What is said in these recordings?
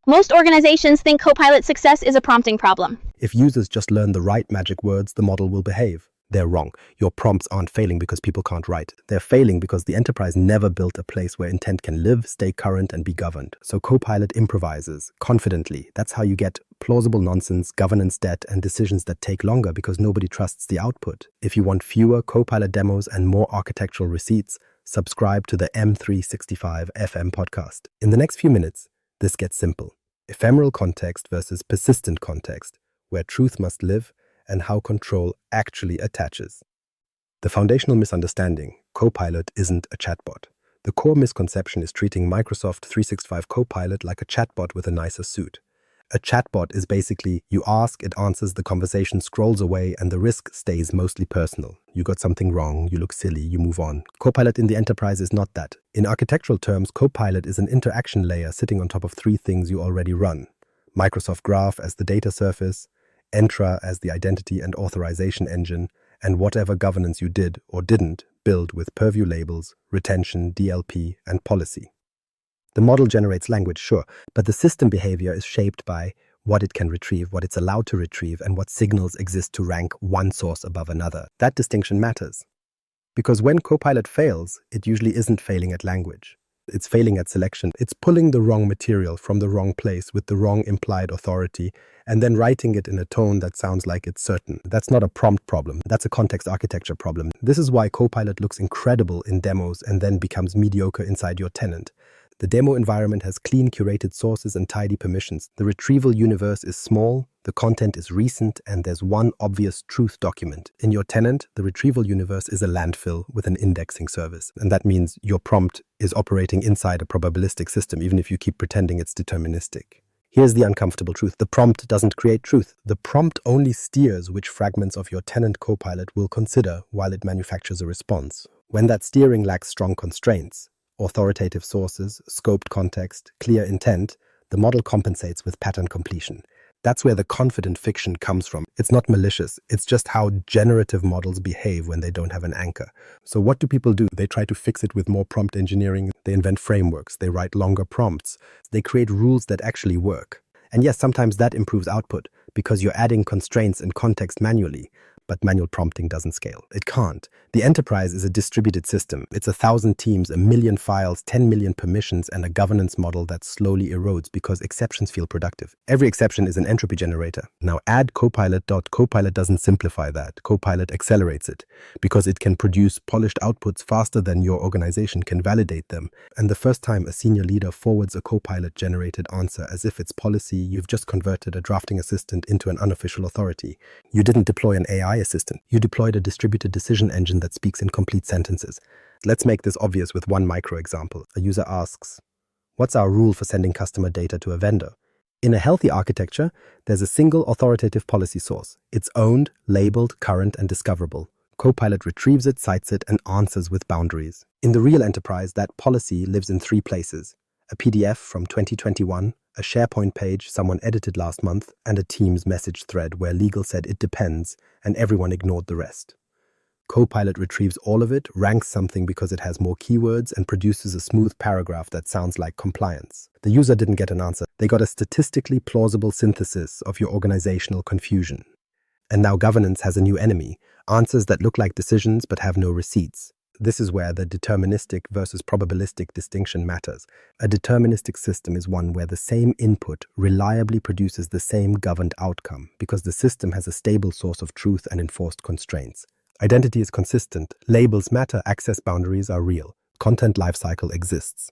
Most organizations think Copilot success is a prompting problem. If users just learn the right magic words, the model will behave. They're wrong. Your prompts aren't failing because people can't write. They're failing because the enterprise never built a place where intent can live, stay current, and be governed. So Copilot improvises confidently. That's how you get plausible nonsense, governance debt, and decisions that take longer because nobody trusts the output. If you want fewer Copilot demos and more architectural receipts, subscribe to the M365 FM podcast. In the next few minutes, this gets simple. Ephemeral context versus persistent context, where truth must live, and how control actually attaches. The foundational misunderstanding: Copilot isn't a chatbot. The core misconception is treating Microsoft 365 Copilot like a chatbot with a nicer suit. A chatbot is basically, you ask, it answers, the conversation scrolls away, and the risk stays mostly personal. You got something wrong, you look silly, you move on. Copilot in the enterprise is not that. In architectural terms, Copilot is an interaction layer sitting on top of three things you already run: Microsoft Graph as the data surface, Entra as the identity and authorization engine, and whatever governance you did or didn't build with purview labels, retention, DLP, and policy. The model generates language, sure, but the system behavior is shaped by what it can retrieve, what it's allowed to retrieve, and what signals exist to rank one source above another. That distinction matters. Because when Copilot fails, it usually isn't failing at language. It's failing at selection. It's pulling the wrong material from the wrong place with the wrong implied authority and then writing it in a tone that sounds like it's certain. That's not a prompt problem. That's a context architecture problem. This is why Copilot looks incredible in demos and then becomes mediocre inside your tenant. The demo environment has clean curated sources and tidy permissions. The retrieval universe is small, the content is recent, and there's one obvious truth document. In your tenant, the retrieval universe is a landfill with an indexing service. And that means your prompt is operating inside a probabilistic system, even if you keep pretending it's deterministic. Here's the uncomfortable truth. The prompt doesn't create truth. The prompt only steers which fragments of your tenant Copilot will consider while it manufactures a response. When that steering lacks strong constraints, authoritative sources, scoped context, clear intent, the model compensates with pattern completion. That's where the confident fiction comes from. It's not malicious. It's just how generative models behave when they don't have an anchor. So what do people do? They try to fix it with more prompt engineering. They invent frameworks. They write longer prompts. They create rules that actually work. And yes, sometimes that improves output because you're adding constraints and context manually. But manual prompting doesn't scale. It can't. The enterprise is a distributed system. It's 1,000 teams, 1 million files, 10 million permissions, and a governance model that slowly erodes because exceptions feel productive. Every exception is an entropy generator. Now add Copilot. Copilot doesn't simplify that. Copilot accelerates it because it can produce polished outputs faster than your organization can validate them. And the first time a senior leader forwards a Copilot-generated answer as if it's policy, you've just converted a drafting assistant into an unofficial authority. You didn't deploy an AI assistant. You deployed a distributed decision engine that speaks in complete sentences. Let's make this obvious with one micro example. A user asks, "What's our rule for sending customer data to a vendor?" In a healthy architecture, there's a single authoritative policy source. It's owned, labeled, current, and discoverable. Copilot retrieves it, cites it, and answers with boundaries. In the real enterprise, that policy lives in three places: a PDF from 2021, a SharePoint page someone edited last month, and a Teams message thread where legal said it depends, and everyone ignored the rest. Copilot retrieves all of it, ranks something because it has more keywords, and produces a smooth paragraph that sounds like compliance. The user didn't get an answer. They got a statistically plausible synthesis of your organizational confusion. And now governance has a new enemy: answers that look like decisions but have no receipts. This is where the deterministic versus probabilistic distinction matters. A deterministic system is one where the same input reliably produces the same governed outcome because the system has a stable source of truth and enforced constraints. Identity is consistent, labels matter, access boundaries are real, content lifecycle exists.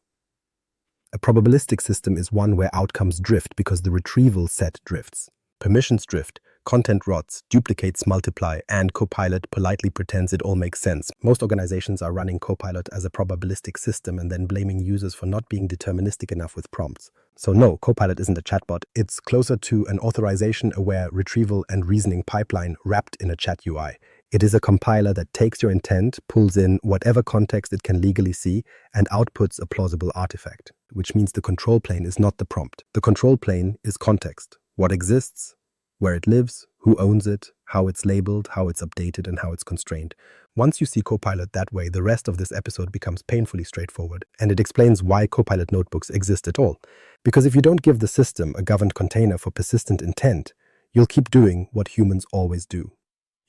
A probabilistic system is one where outcomes drift because the retrieval set drifts. Permissions drift, content rots, duplicates multiply, and Copilot politely pretends it all makes sense. Most organizations are running Copilot as a probabilistic system and then blaming users for not being deterministic enough with prompts. So no, Copilot isn't a chatbot. It's closer to an authorization-aware retrieval and reasoning pipeline wrapped in a chat UI. It is a compiler that takes your intent, pulls in whatever context it can legally see, and outputs a plausible artifact, which means the control plane is not the prompt. The control plane is context. What exists, where it lives, who owns it, how it's labeled, how it's updated, and how it's constrained. Once you see Copilot that way, the rest of this episode becomes painfully straightforward, and it explains why Copilot notebooks exist at all. Because if you don't give the system a governed container for persistent intent, you'll keep doing what humans always do.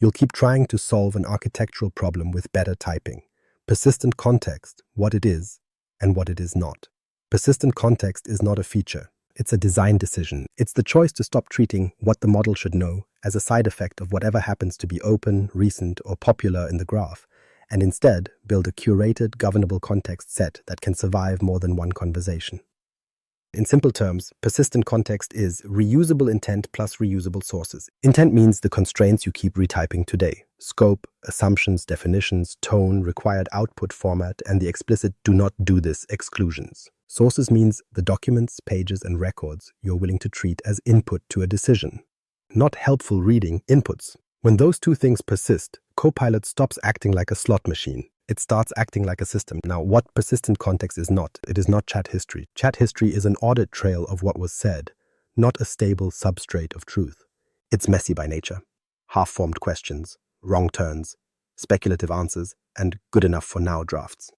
You'll keep trying to solve an architectural problem with better typing. Persistent context, what it is and what it is not. Persistent context is not a feature. It's a design decision. It's the choice to stop treating what the model should know as a side effect of whatever happens to be open, recent, or popular in the graph, and instead build a curated, governable context set that can survive more than one conversation. In simple terms, persistent context is reusable intent plus reusable sources. Intent means the constraints you keep retyping today: scope, assumptions, definitions, tone, required output format, and the explicit "do not do this" exclusions. Sources means the documents, pages, and records you're willing to treat as input to a decision, not helpful reading inputs. When those two things persist, Copilot stops acting like a slot machine. It starts acting like a system. Now, what persistent context is not? It is not chat history. Chat history is an audit trail of what was said, not a stable substrate of truth. It's messy by nature. Half-formed questions, wrong turns, speculative answers, and good enough for now drafts.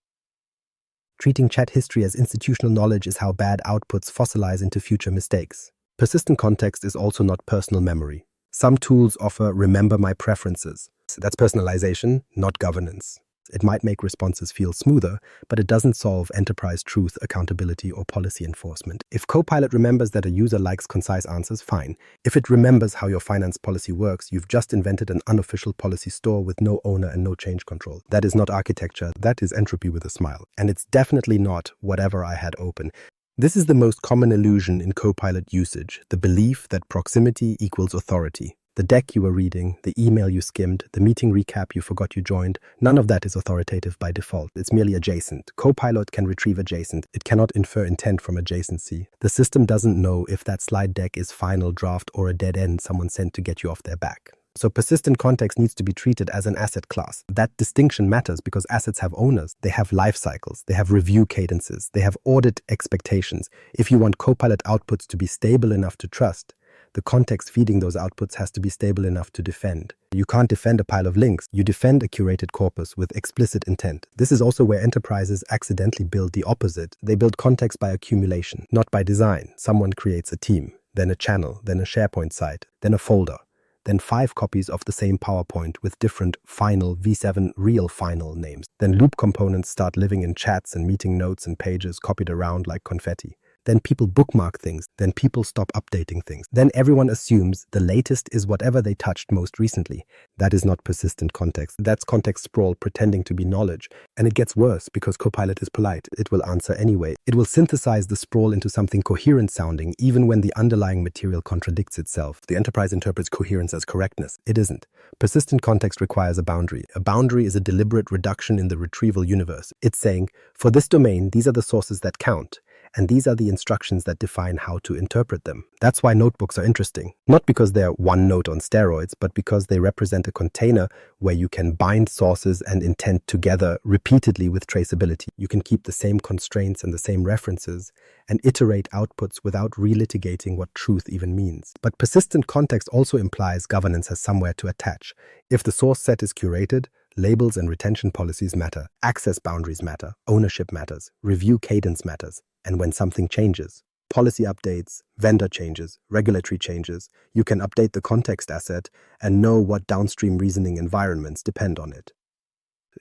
Treating chat history as institutional knowledge is how bad outputs fossilize into future mistakes. Persistent context is also not personal memory. Some tools offer remember my preferences. That's personalization, not governance. It might make responses feel smoother, but it doesn't solve enterprise truth, accountability, or policy enforcement. If Copilot remembers that a user likes concise answers, fine. If it remembers how your finance policy works, you've just invented an unofficial policy store with no owner and no change control. That is not architecture, that is entropy with a smile. And it's definitely not whatever I had open. This is the most common illusion in Copilot usage, the belief that proximity equals authority. The deck you were reading, the email you skimmed, the meeting recap you forgot you joined, none of that is authoritative by default. It's merely adjacent. Copilot can retrieve adjacent. It cannot infer intent from adjacency. The system doesn't know if that slide deck is final draft or a dead end someone sent to get you off their back. So persistent context needs to be treated as an asset class. That distinction matters because assets have owners. They have life cycles. They have review cadences. They have audit expectations. If you want Copilot outputs to be stable enough to trust, the context feeding those outputs has to be stable enough to defend. You can't defend a pile of links. You defend a curated corpus with explicit intent. This is also where enterprises accidentally build the opposite. They build context by accumulation, not by design. Someone creates a team, then a channel, then a SharePoint site, then a folder, then 5 copies of the same PowerPoint with different final V7 real final names. Then loop components start living in chats and meeting notes and pages copied around like confetti. Then people bookmark things. Then people stop updating things. Then everyone assumes the latest is whatever they touched most recently. That is not persistent context. That's context sprawl pretending to be knowledge. And it gets worse because Copilot is polite. It will answer anyway. It will synthesize the sprawl into something coherent sounding even when the underlying material contradicts itself. The enterprise interprets coherence as correctness. It isn't. Persistent context requires a boundary. A boundary is a deliberate reduction in the retrieval universe. It's saying, for this domain, these are the sources that count. And these are the instructions that define how to interpret them. That's why notebooks are interesting. Not because they're OneNote on steroids, but because they represent a container where you can bind sources and intent together repeatedly with traceability. You can keep the same constraints and the same references and iterate outputs without relitigating what truth even means. But persistent context also implies governance has somewhere to attach. If the source set is curated, labels and retention policies matter, access boundaries matter, ownership matters, review cadence matters. And when something changes, policy updates, vendor changes, regulatory changes, you can update the context asset and know what downstream reasoning environments depend on it.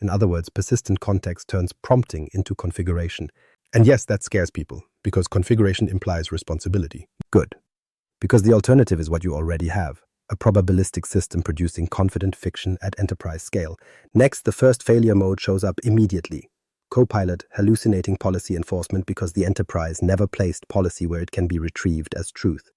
In other words, persistent context turns prompting into configuration. And yes, that scares people, because configuration implies responsibility. Good. Because the alternative is what you already have. A probabilistic system producing confident fiction at enterprise scale. Next, the first failure mode shows up immediately. Copilot, hallucinating policy enforcement because the enterprise never placed policy where it can be retrieved as truth.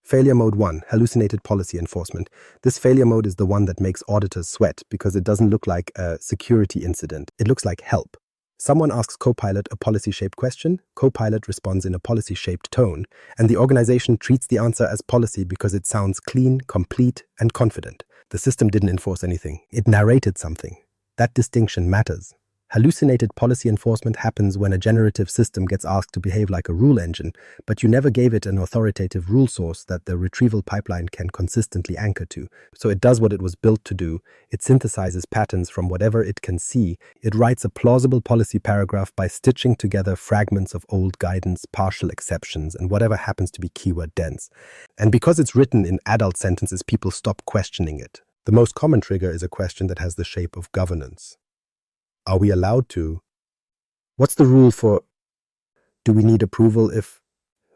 Failure mode 1, hallucinated policy enforcement. This failure mode is the one that makes auditors sweat because it doesn't look like a security incident. It looks like help. Someone asks Copilot a policy-shaped question, Copilot responds in a policy-shaped tone, and the organization treats the answer as policy because it sounds clean, complete, and confident. The system didn't enforce anything. It narrated something. That distinction matters. Hallucinated policy enforcement happens when a generative system gets asked to behave like a rule engine, but you never gave it an authoritative rule source that the retrieval pipeline can consistently anchor to. So it does what it was built to do. It synthesizes patterns from whatever it can see. It writes a plausible policy paragraph by stitching together fragments of old guidance, partial exceptions, and whatever happens to be keyword dense. And because it's written in adult sentences, people stop questioning it. The most common trigger is a question that has the shape of governance. Are we allowed to? What's the rule for? Do we need approval if?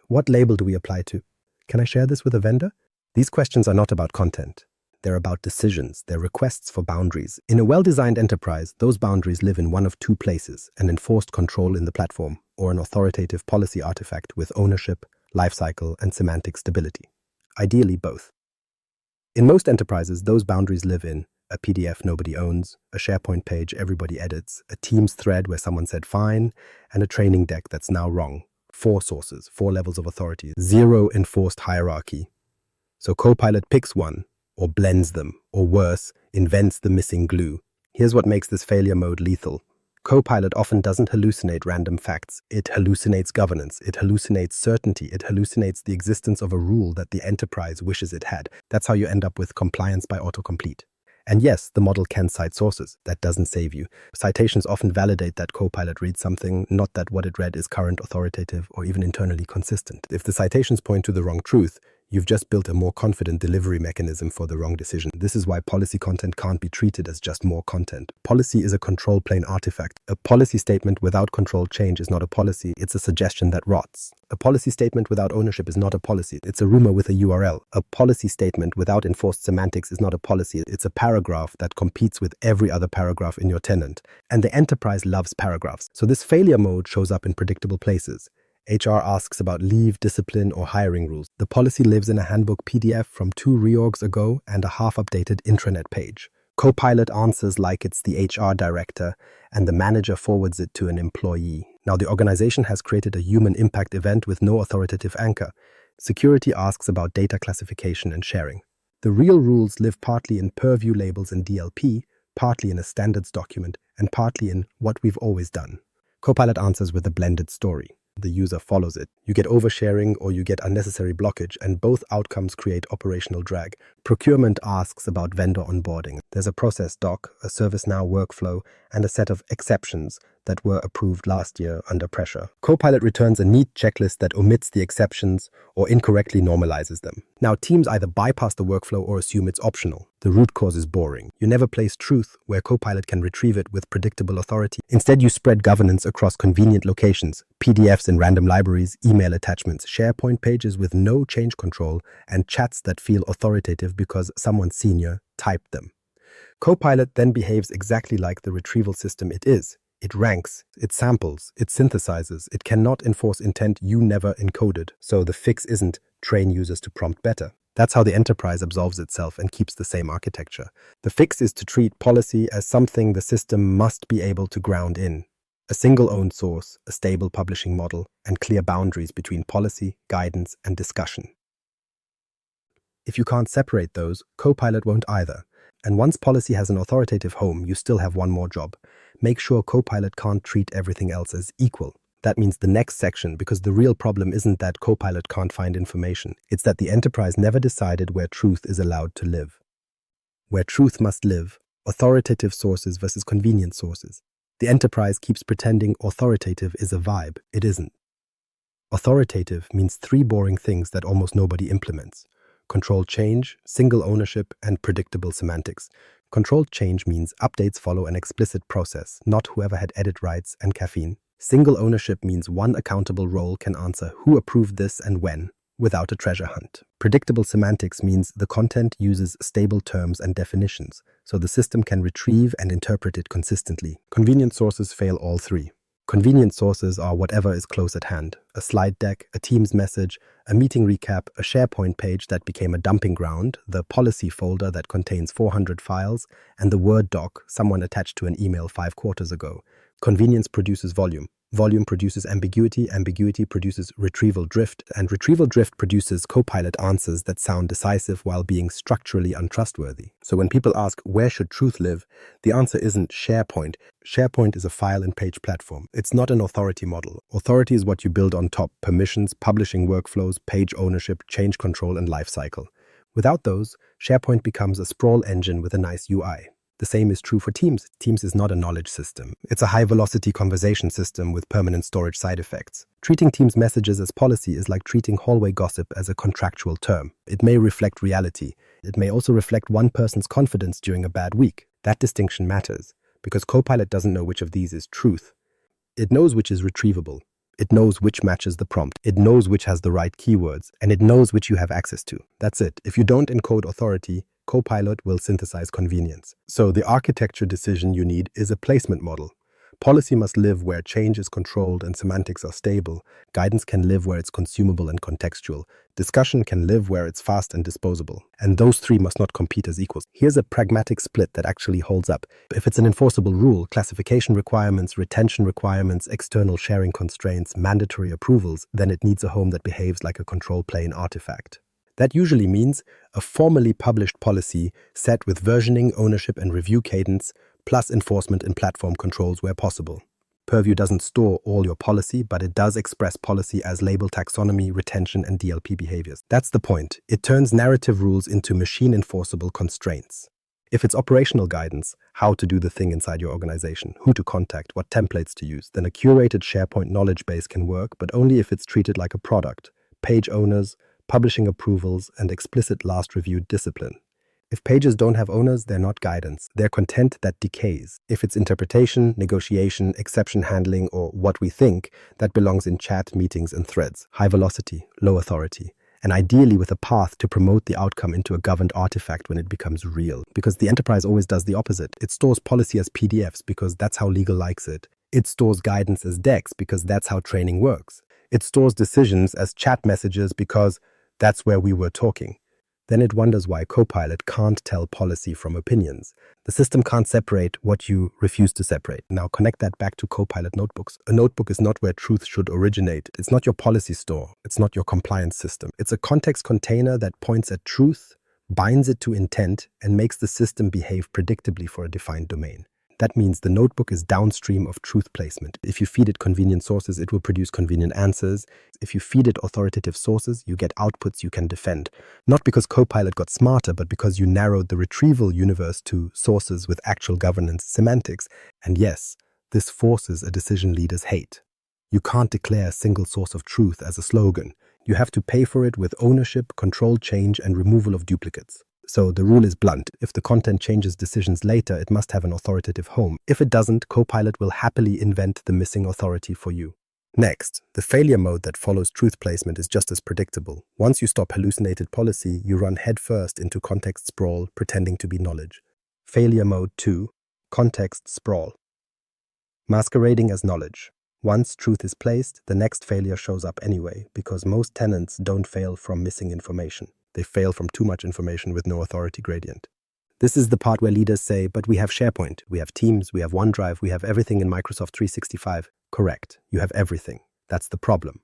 What label do we apply to? Can I share this with a vendor? These questions are not about content. They're about decisions. They're requests for boundaries. In a well-designed enterprise, those boundaries live in one of two places: an enforced control in the platform or an authoritative policy artifact with ownership, lifecycle, and semantic stability. Ideally, both. In most enterprises, those boundaries live in a PDF nobody owns, a SharePoint page everybody edits, a Teams thread where someone said fine, and a training deck that's now wrong. 4 sources, 4 levels of authority, 0 enforced hierarchy. So Copilot picks one, or blends them, or worse, invents the missing glue. Here's what makes this failure mode lethal. Copilot often doesn't hallucinate random facts. It hallucinates governance. It hallucinates certainty. It hallucinates the existence of a rule that the enterprise wishes it had. That's how you end up with compliance by autocomplete. And yes, the model can cite sources. That doesn't save you. Citations often validate that Copilot reads something, not that what it read is current, authoritative, or even internally consistent. If the citations point to the wrong truth, you've just built a more confident delivery mechanism for the wrong decision. This is why policy content can't be treated as just more content. Policy is a control plane artifact. A policy statement without controlled change is not a policy. It's a suggestion that rots. A policy statement without ownership is not a policy. It's a rumor with a URL. A policy statement without enforced semantics is not a policy. It's a paragraph that competes with every other paragraph in your tenant. And the enterprise loves paragraphs. So this failure mode shows up in predictable places. HR asks about leave, discipline, or hiring rules. The policy lives in a handbook PDF from 2 reorgs ago and a half-updated intranet page. Copilot answers like it's the HR director, and the manager forwards it to an employee. Now, the organization has created a human impact event with no authoritative anchor. Security asks about data classification and sharing. The real rules live partly in purview labels and DLP, partly in a standards document, and partly in what we've always done. Copilot answers with a blended story. The user follows it. You get oversharing or you get unnecessary blockage, and both outcomes create operational drag. Procurement asks about vendor onboarding. There's a process doc, a ServiceNow workflow, and a set of exceptions that were approved last year under pressure. Copilot returns a neat checklist that omits the exceptions or incorrectly normalizes them. Now, teams either bypass the workflow or assume it's optional. The root cause is boring. You never place truth where Copilot can retrieve it with predictable authority. Instead, you spread governance across convenient locations, PDFs in random libraries, email attachments, SharePoint pages with no change control, and chats that feel authoritative because someone senior typed them. Copilot then behaves exactly like the retrieval system it is. It ranks, it samples, it synthesizes. It cannot enforce intent you never encoded. So the fix isn't train users to prompt better. That's how the enterprise absolves itself and keeps the same architecture. The fix is to treat policy as something the system must be able to ground in. A single owned source, a stable publishing model, and clear boundaries between policy, guidance, and discussion. If you can't separate those, Copilot won't either. And once policy has an authoritative home, you still have one more job. Make sure Copilot can't treat everything else as equal. That means the next section, because the real problem isn't that Copilot can't find information. It's that the enterprise never decided where truth is allowed to live. Where truth must live, authoritative sources versus convenient sources. The enterprise keeps pretending authoritative is a vibe. It isn't. Authoritative means 3 boring things that almost nobody implements. Controlled change, single ownership, and predictable semantics. Controlled change means updates follow an explicit process, not whoever had edit rights and caffeine. Single ownership means one accountable role can answer who approved this and when, without a treasure hunt. Predictable semantics means the content uses stable terms and definitions, so the system can retrieve and interpret it consistently. Convenient sources fail all 3. Convenient sources are whatever is close at hand. A slide deck, a Teams message, a meeting recap, a SharePoint page that became a dumping ground, the policy folder that contains 400 files, and the Word doc someone attached to an email 5 quarters ago. Convenience produces volume. Volume produces ambiguity, ambiguity produces retrieval drift, and retrieval drift produces Copilot answers that sound decisive while being structurally untrustworthy. So when people ask, where should truth live? The answer isn't SharePoint. SharePoint is a file and page platform. It's not an authority model. Authority is what you build on top: permissions, publishing workflows, page ownership, change control, and lifecycle. Without those, SharePoint becomes a sprawl engine with a nice UI. The same is true for Teams. Teams is not a knowledge system. It's a high-velocity conversation system with permanent storage side effects. Treating Teams messages as policy is like treating hallway gossip as a contractual term. It may reflect reality. It may also reflect one person's confidence during a bad week. That distinction matters, because Copilot doesn't know which of these is truth. It knows which is retrievable. It knows which matches the prompt. It knows which has the right keywords, and it knows which you have access to. That's it. If you don't encode authority, Copilot will synthesize convenience. So the architecture decision you need is a placement model. Policy must live where change is controlled and semantics are stable. Guidance can live where it's consumable and contextual. Discussion can live where it's fast and disposable. And those three must not compete as equals. Here's a pragmatic split that actually holds up. If it's an enforceable rule, classification requirements, retention requirements, external sharing constraints, mandatory approvals, then it needs a home that behaves like a control plane artifact. That usually means a formally published policy set with versioning, ownership, and review cadence, plus enforcement and platform controls where possible. Purview doesn't store all your policy, but it does express policy as label taxonomy, retention, and DLP behaviors. That's the point. It turns narrative rules into machine-enforceable constraints. If it's operational guidance, how to do the thing inside your organization, who to contact, what templates to use, then a curated SharePoint knowledge base can work, but only if it's treated like a product. Page owners, publishing approvals, and explicit last reviewed discipline. If pages don't have owners, they're not guidance. They're content that decays. If it's interpretation, negotiation, exception handling, or what we think, that belongs in chat, meetings, and threads. High velocity, low authority, and ideally with a path to promote the outcome into a governed artifact when it becomes real. Because the enterprise always does the opposite. It stores policy as PDFs because that's how legal likes it. It stores guidance as decks because that's how training works. It stores decisions as chat messages because that's where we were talking. Then it wonders why Copilot can't tell policy from opinions. The system can't separate what you refuse to separate. Now connect that back to Copilot notebooks. A notebook is not where truth should originate. It's not your policy store. It's not your compliance system. It's a context container that points at truth, binds it to intent, and makes the system behave predictably for a defined domain. That means the notebook is downstream of truth placement. If you feed it convenient sources, it will produce convenient answers. If you feed it authoritative sources, you get outputs you can defend. Not because Copilot got smarter, but because you narrowed the retrieval universe to sources with actual governance semantics. And yes, this forces a decision leader's hate. You can't declare a single source of truth as a slogan. You have to pay for it with ownership, controlled change, and removal of duplicates. So the rule is blunt. If the content changes decisions later, it must have an authoritative home. If it doesn't, Copilot will happily invent the missing authority for you. Next, the failure mode that follows truth placement is just as predictable. Once you stop hallucinated policy, you run headfirst into context sprawl, pretending to be knowledge. Failure mode 2, context sprawl. Masquerading as knowledge. Once truth is placed, the next failure shows up anyway, because most tenants don't fail from missing information. They fail from too much information with no authority gradient. This is the part where leaders say, but we have SharePoint, we have Teams, we have OneDrive, we have everything in Microsoft 365. Correct, you have everything. That's the problem.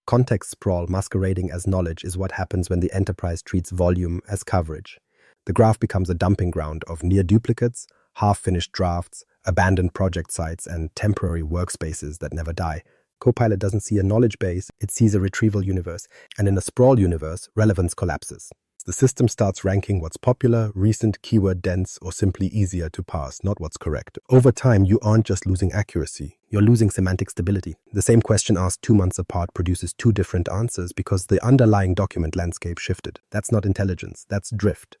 Context sprawl masquerading as knowledge is what happens when the enterprise treats volume as coverage. The graph becomes a dumping ground of near duplicates, half-finished drafts, abandoned project sites, and temporary workspaces that never die. Copilot doesn't see a knowledge base, it sees a retrieval universe, and in a sprawl universe, relevance collapses. The system starts ranking what's popular, recent, keyword-dense, or simply easier to parse, not what's correct. Over time, you aren't just losing accuracy, you're losing semantic stability. The same question asked 2 months apart produces 2 different answers because the underlying document landscape shifted. That's not intelligence, that's drift.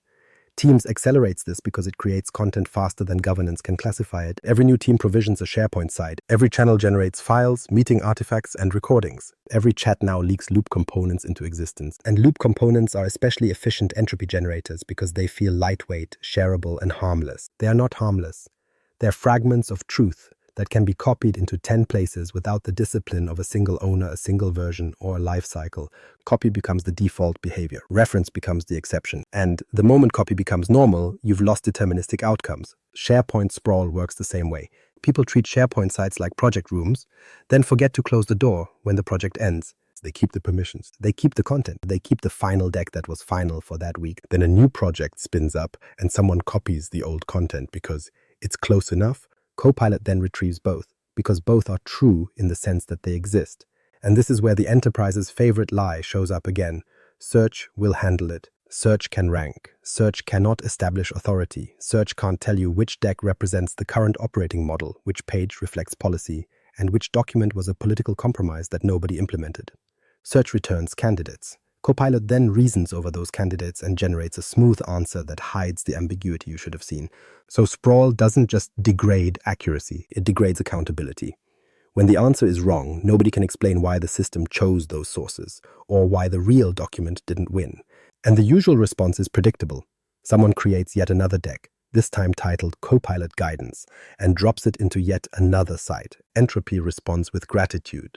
Teams accelerates this because it creates content faster than governance can classify it. Every new team provisions a SharePoint site. Every channel generates files, meeting artifacts, and recordings. Every chat now leaks loop components into existence. And loop components are especially efficient entropy generators because they feel lightweight, shareable, and harmless. They are not harmless. They're fragments of truth that can be copied into 10 places without the discipline of a single owner, a single version, or a life cycle. Copy becomes the default behavior. Reference becomes the exception. And the moment copy becomes normal, you've lost deterministic outcomes. SharePoint sprawl works the same way. People treat SharePoint sites like project rooms, then forget to close the door when the project ends. They keep the permissions, they keep the content, they keep the final deck that was final for that week. Then a new project spins up and someone copies the old content because it's close enough. Copilot then retrieves both, because both are true in the sense that they exist. And this is where the enterprise's favorite lie shows up again. Search will handle it. Search can rank. Search cannot establish authority. Search can't tell you which deck represents the current operating model, which page reflects policy, and which document was a political compromise that nobody implemented. Search returns candidates. Copilot then reasons over those candidates and generates a smooth answer that hides the ambiguity you should have seen. So sprawl doesn't just degrade accuracy, it degrades accountability. When the answer is wrong, nobody can explain why the system chose those sources, or why the real document didn't win. And the usual response is predictable. Someone creates yet another deck, this time titled Copilot Guidance, and drops it into yet another site. Entropy responds with gratitude.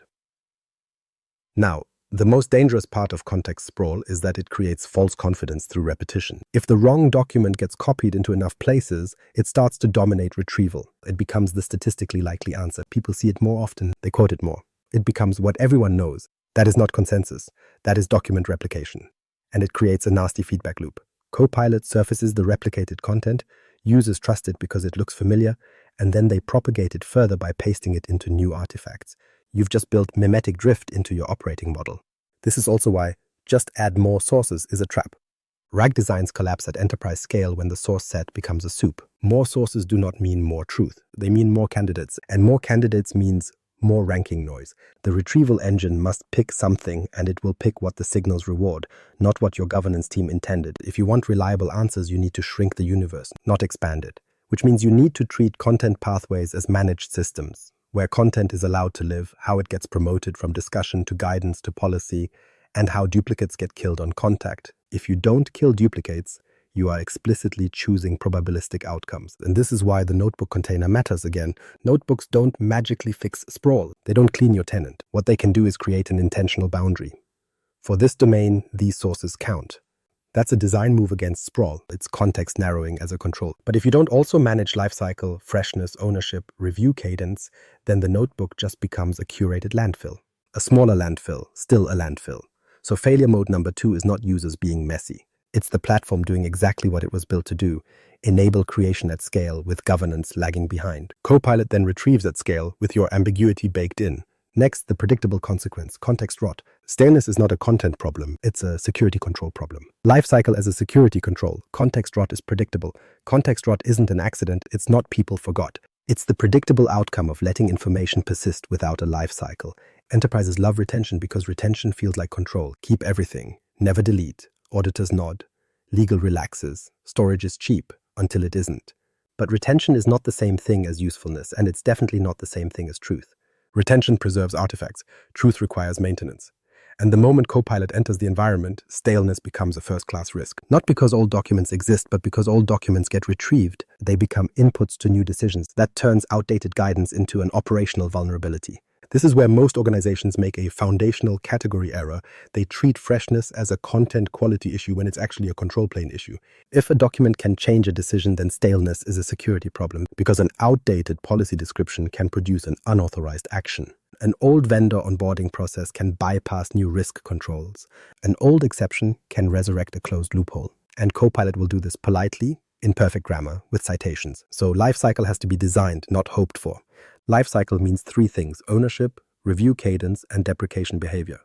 Now, the most dangerous part of context sprawl is that it creates false confidence through repetition. If the wrong document gets copied into enough places, it starts to dominate retrieval. It becomes the statistically likely answer. People see it more often, they quote it more. It becomes what everyone knows. That is not consensus. That is document replication. And it creates a nasty feedback loop. Copilot surfaces the replicated content, users trust it because it looks familiar, and then they propagate it further by pasting it into new artifacts. You've just built mimetic drift into your operating model. This is also why just add more sources is a trap. RAG designs collapse at enterprise scale when the source set becomes a soup. More sources do not mean more truth. They mean more candidates, and more candidates means more ranking noise. The retrieval engine must pick something, and it will pick what the signals reward, not what your governance team intended. If you want reliable answers, you need to shrink the universe, not expand it, which means you need to treat content pathways as managed systems, where content is allowed to live, how it gets promoted from discussion to guidance to policy, and how duplicates get killed on contact. If you don't kill duplicates, you are explicitly choosing probabilistic outcomes. And this is why the notebook container matters again. Notebooks don't magically fix sprawl. They don't clean your tenant. What they can do is create an intentional boundary. For this domain, these sources count. That's a design move against sprawl. It's context narrowing as a control. But if you don't also manage lifecycle, freshness, ownership, review cadence, then the notebook just becomes a curated landfill. A smaller landfill, still a landfill. So failure mode number 2 is not users being messy. It's the platform doing exactly what it was built to do, enable creation at scale with governance lagging behind. Copilot then retrieves at scale with your ambiguity baked in. Next, the predictable consequence, context rot. Staleness is not a content problem, it's a security control problem. Lifecycle as a security control, context rot is predictable. Context rot isn't an accident, it's not people forgot. It's the predictable outcome of letting information persist without a lifecycle. Enterprises love retention because retention feels like control. Keep everything, never delete. Auditors nod. Legal relaxes. Storage is cheap until it isn't. But retention is not the same thing as usefulness, and it's definitely not the same thing as truth. Retention preserves artifacts. Truth requires maintenance. And the moment Copilot enters the environment, staleness becomes a first-class risk. Not because old documents exist, but because old documents get retrieved. They become inputs to new decisions. That turns outdated guidance into an operational vulnerability. This is where most organizations make a foundational category error. They treat freshness as a content quality issue when it's actually a control plane issue. If a document can change a decision, then staleness is a security problem because an outdated policy description can produce an unauthorized action. An old vendor onboarding process can bypass new risk controls. An old exception can resurrect a closed loophole. And Copilot will do this politely, in perfect grammar, with citations. So lifecycle has to be designed, not hoped for. Lifecycle means 3 things: ownership, review cadence, and deprecation behavior.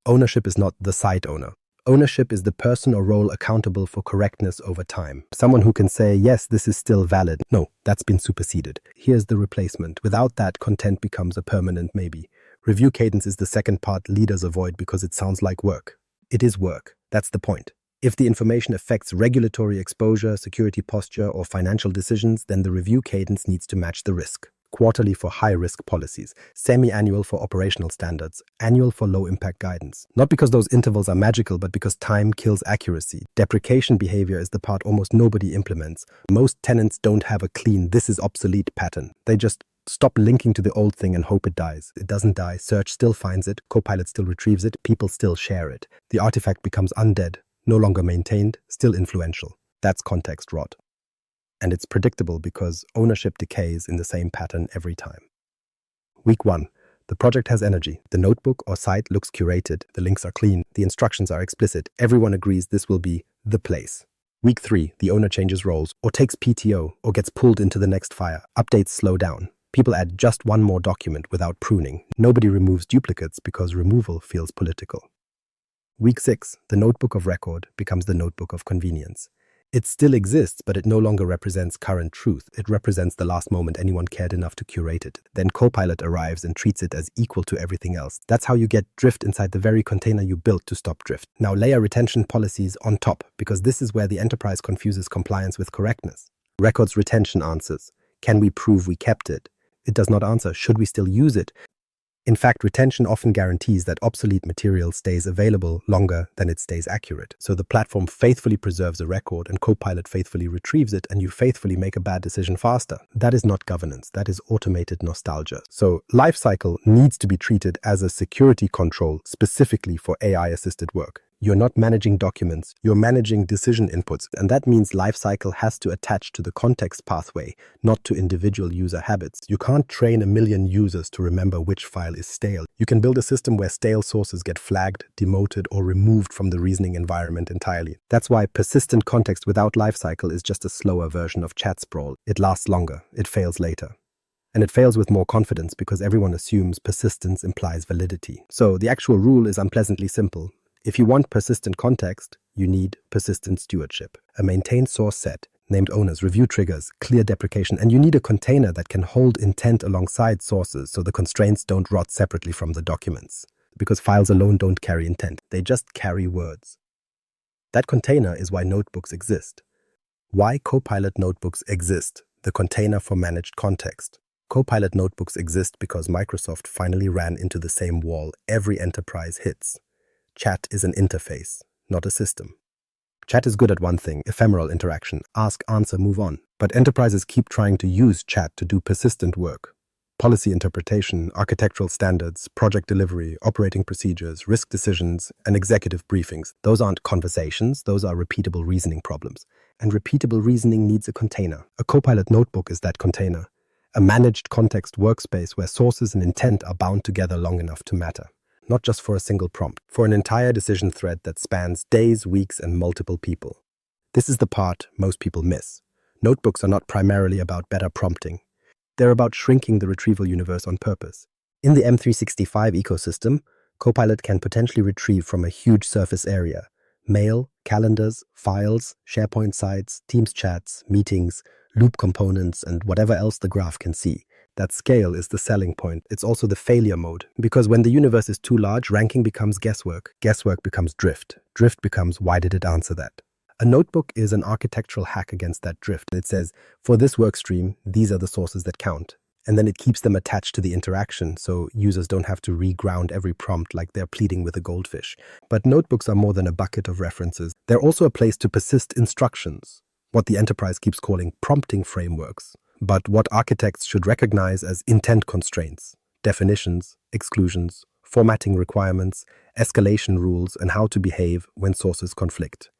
Ownership is not the site owner. Ownership is the person or role accountable for correctness over time. Someone who can say, yes, this is still valid. No, that's been superseded. Here's the replacement. Without that, content becomes a permanent maybe. Review cadence is the second part leaders avoid because it sounds like work. It is work. That's the point. If the information affects regulatory exposure, security posture, or financial decisions, then the review cadence needs to match the risk. Quarterly for high-risk policies, semi-annual for operational standards, annual for low-impact guidance. Not because those intervals are magical, but because time kills accuracy. Deprecation behavior is the part almost nobody implements. Most tenants don't have a clean "this is obsolete" pattern. They just stop linking to the old thing and hope it dies. It doesn't die. Search still finds it. Copilot still retrieves it. People still share it. The artifact becomes undead, no longer maintained, still influential. That's context rot. And it's predictable because ownership decays in the same pattern every time. Week 1. The project has energy. The notebook or site looks curated. The links are clean. The instructions are explicit. Everyone agrees this will be the place. Week 3. The owner changes roles or takes PTO or gets pulled into the next fire. Updates slow down. People add just one more document without pruning. Nobody removes duplicates because removal feels political. Week 6. The notebook of record becomes the notebook of convenience. It still exists, but it no longer represents current truth. It represents the last moment anyone cared enough to curate it. Then Copilot arrives and treats it as equal to everything else. That's how you get drift inside the very container you built to stop drift. Now layer retention policies on top, because this is where the enterprise confuses compliance with correctness. Records retention answers. Can we prove we kept it? It does not answer. Should we still use it? In fact, retention often guarantees that obsolete material stays available longer than it stays accurate. So the platform faithfully preserves a record and Copilot faithfully retrieves it, and you faithfully make a bad decision faster. That is not governance. That is automated nostalgia. So lifecycle needs to be treated as a security control specifically for AI-assisted work. You're not managing documents, you're managing decision inputs. And that means lifecycle has to attach to the context pathway, not to individual user habits. You can't train 1 million users to remember which file is stale. You can build a system where stale sources get flagged, demoted, or removed from the reasoning environment entirely. That's why persistent context without lifecycle is just a slower version of chat sprawl. It lasts longer, it fails later. And it fails with more confidence because everyone assumes persistence implies validity. So the actual rule is unpleasantly simple. If you want persistent context, you need persistent stewardship, a maintained source set, named owners, review triggers, clear deprecation, and you need a container that can hold intent alongside sources so the constraints don't rot separately from the documents. Because files alone don't carry intent, they just carry words. That container is why notebooks exist. Why Copilot notebooks exist, the container for managed context. Copilot notebooks exist because Microsoft finally ran into the same wall every enterprise hits. Chat is an interface, not a system. Chat is good at one thing, ephemeral interaction, ask, answer, move on. But enterprises keep trying to use chat to do persistent work. Policy interpretation, architectural standards, project delivery, operating procedures, risk decisions, and executive briefings. Those aren't conversations, those are repeatable reasoning problems. And repeatable reasoning needs a container. A Copilot notebook is that container. A managed context workspace where sources and intent are bound together long enough to matter. Not just for a single prompt, for an entire decision thread that spans days, weeks, and multiple people. This is the part most people miss. Notebooks are not primarily about better prompting. They're about shrinking the retrieval universe on purpose. In the M365 ecosystem, Copilot can potentially retrieve from a huge surface area: mail, calendars, files, SharePoint sites, Teams chats, meetings, loop components, and whatever else the graph can see. That scale is the selling point. It's also the failure mode. Because when the universe is too large, ranking becomes guesswork. Guesswork becomes drift. Drift becomes, why did it answer that? A notebook is an architectural hack against that drift. It says, for this work stream, these are the sources that count. And then it keeps them attached to the interaction, so users don't have to reground every prompt like they're pleading with a goldfish. But notebooks are more than a bucket of references. They're also a place to persist instructions, what the enterprise keeps calling prompting frameworks, but what architects should recognize as intent constraints, definitions, exclusions, formatting requirements, escalation rules, and how to behave when sources conflict.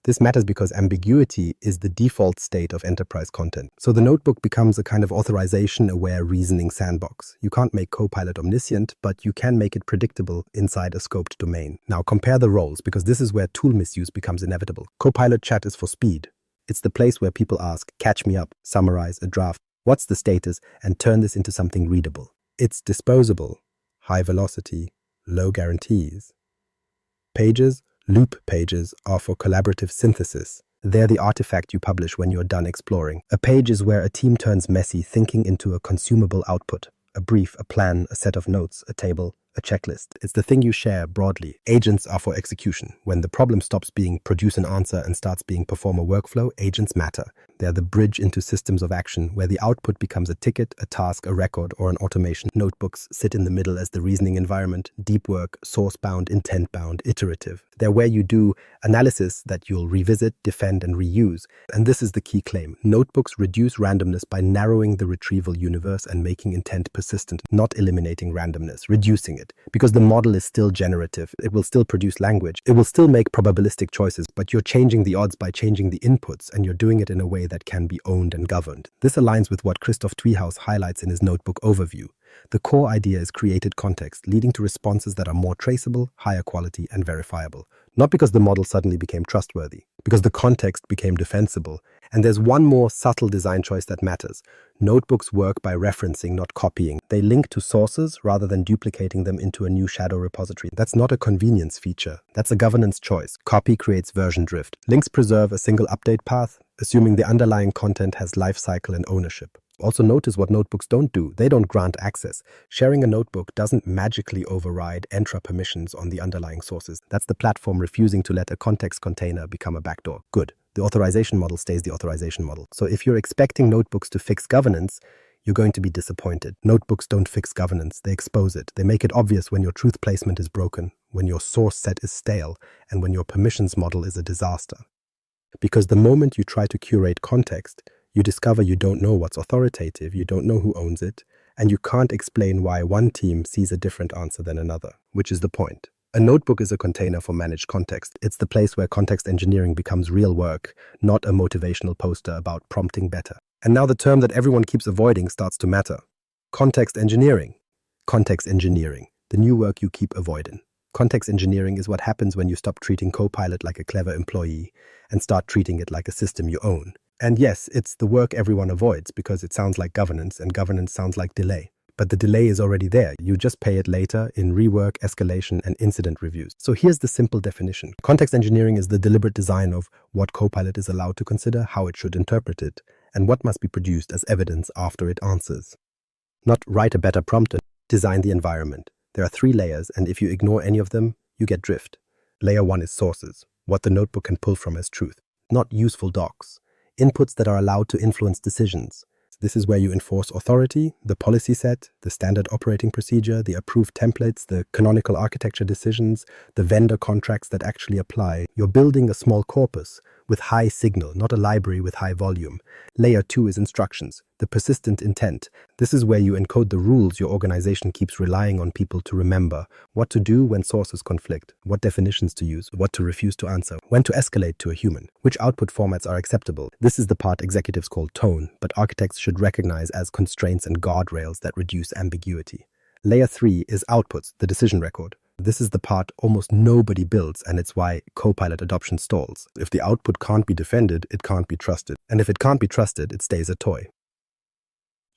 This matters because ambiguity is the default state of enterprise content. So the notebook becomes a kind of authorization-aware reasoning sandbox. You can't make Copilot omniscient, but you can make it predictable inside a scoped domain. Now compare the roles, because this is where tool misuse becomes inevitable. Copilot chat is for speed. It's the place where people ask, catch me up, summarize a draft, what's the status, and turn this into something readable. It's disposable, high velocity, low guarantees. Pages, loop pages, are for collaborative synthesis. They're the artifact you publish when you're done exploring. A page is where a team turns messy thinking into a consumable output. A brief, a plan, a set of notes, a table, a checklist. It's the thing you share broadly. Agents are for execution. When the problem stops being produce an answer and starts being perform a workflow, agents matter. They're the bridge into systems of action where the output becomes a ticket, a task, a record, or an automation. Notebooks sit in the middle as the reasoning environment, deep work, source-bound, intent-bound, iterative. They're where you do analysis that you'll revisit, defend, and reuse. And this is the key claim. Notebooks reduce randomness by narrowing the retrieval universe and making intent persistent, not eliminating randomness, reducing it. Because the model is still generative, it will still produce language, it will still make probabilistic choices, but you're changing the odds by changing the inputs, and you're doing it in a way that can be owned and governed. This aligns with what Christoph Twiehaus highlights in his notebook overview. The core idea is created context, leading to responses that are more traceable, higher quality, and verifiable. Not because the model suddenly became trustworthy, because the context became defensible. And there's one more subtle design choice that matters. Notebooks work by referencing, not copying. They link to sources rather than duplicating them into a new shadow repository. That's not a convenience feature. That's a governance choice. Copy creates version drift. Links preserve a single update path, assuming the underlying content has lifecycle and ownership. Also notice what notebooks don't do. They don't grant access. Sharing a notebook doesn't magically override Entra permissions on the underlying sources. That's the platform refusing to let a context container become a backdoor. Good. The authorization model stays the authorization model. So if you're expecting notebooks to fix governance, you're going to be disappointed. Notebooks don't fix governance. They expose it. They make it obvious when your truth placement is broken, when your source set is stale, and when your permissions model is a disaster. Because the moment you try to curate context, you discover you don't know what's authoritative, you don't know who owns it, and you can't explain why one team sees a different answer than another, which is the point. A notebook is a container for managed context. It's the place where context engineering becomes real work, not a motivational poster about prompting better. And now the term that everyone keeps avoiding starts to matter. Context engineering. Context engineering, the new work you keep avoiding. Context engineering is what happens when you stop treating Copilot like a clever employee and start treating it like a system you own. And yes, it's the work everyone avoids because it sounds like governance, and governance sounds like delay. But the delay is already there. You just pay it later in rework, escalation, and incident reviews. So here's the simple definition. Context engineering is the deliberate design of what Copilot is allowed to consider, how it should interpret it, and what must be produced as evidence after it answers. Not write a better prompt, design the environment. There are 3 layers, and if you ignore any of them, you get drift. Layer 1 is sources, what the notebook can pull from as truth, not useful docs. Inputs that are allowed to influence decisions. This is where you enforce authority, the policy set, the standard operating procedure, the approved templates, the canonical architecture decisions, the vendor contracts that actually apply. You're building a small corpus with high signal, not a library with high volume. Layer 2 is instructions, the persistent intent. This is where you encode the rules your organization keeps relying on people to remember. What to do when sources conflict, what definitions to use, what to refuse to answer, when to escalate to a human, which output formats are acceptable. This is the part executives call tone, but architects should recognize as constraints and guardrails that reduce ambiguity. Layer 3 is outputs, the decision record. This is the part almost nobody builds, and it's why Copilot adoption stalls. If the output can't be defended, it can't be trusted. And if it can't be trusted, it stays a toy.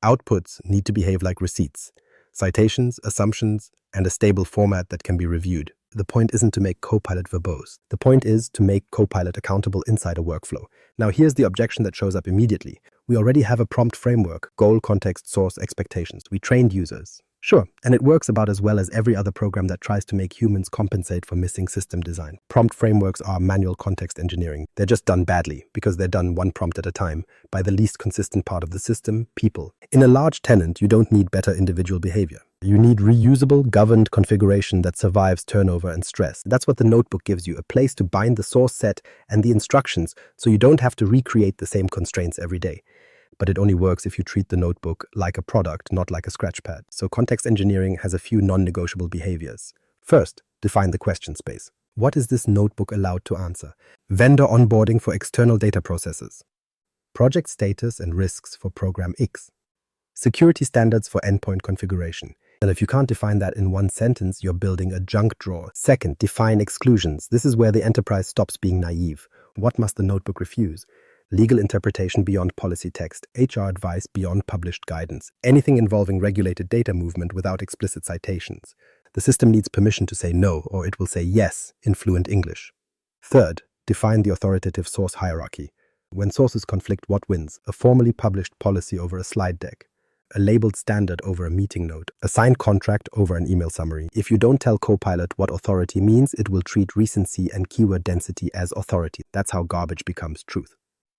Outputs need to behave like receipts. Citations, assumptions, and a stable format that can be reviewed. The point isn't to make Copilot verbose. The point is to make Copilot accountable inside a workflow. Now here's the objection that shows up immediately. We already have a prompt framework, goal, context, source, expectations. We trained users. Sure, and it works about as well as every other program that tries to make humans compensate for missing system design. Prompt frameworks are manual context engineering. They're just done badly because they're done one prompt at a time by the least consistent part of the system, people. In a large tenant, you don't need better individual behavior. You need reusable, governed configuration that survives turnover and stress. That's what the notebook gives you, a place to bind the source set and the instructions so you don't have to recreate the same constraints every day. But it only works if you treat the notebook like a product, not like a scratchpad. So context engineering has a few non-negotiable behaviors. First, define the question space. What is this notebook allowed to answer? Vendor onboarding for external data processes. Project status and risks for program X. Security standards for endpoint configuration. And if you can't define that in one sentence, you're building a junk drawer. Second, define exclusions. This is where the enterprise stops being naive. What must the notebook refuse? Legal interpretation beyond policy text, HR advice beyond published guidance, anything involving regulated data movement without explicit citations. The system needs permission to say no, or it will say yes in fluent English. Third, define the authoritative source hierarchy. When sources conflict, what wins? A formally published policy over a slide deck, a labeled standard over a meeting note, a signed contract over an email summary. If you don't tell Copilot what authority means, it will treat recency and keyword density as authority. That's how garbage becomes truth.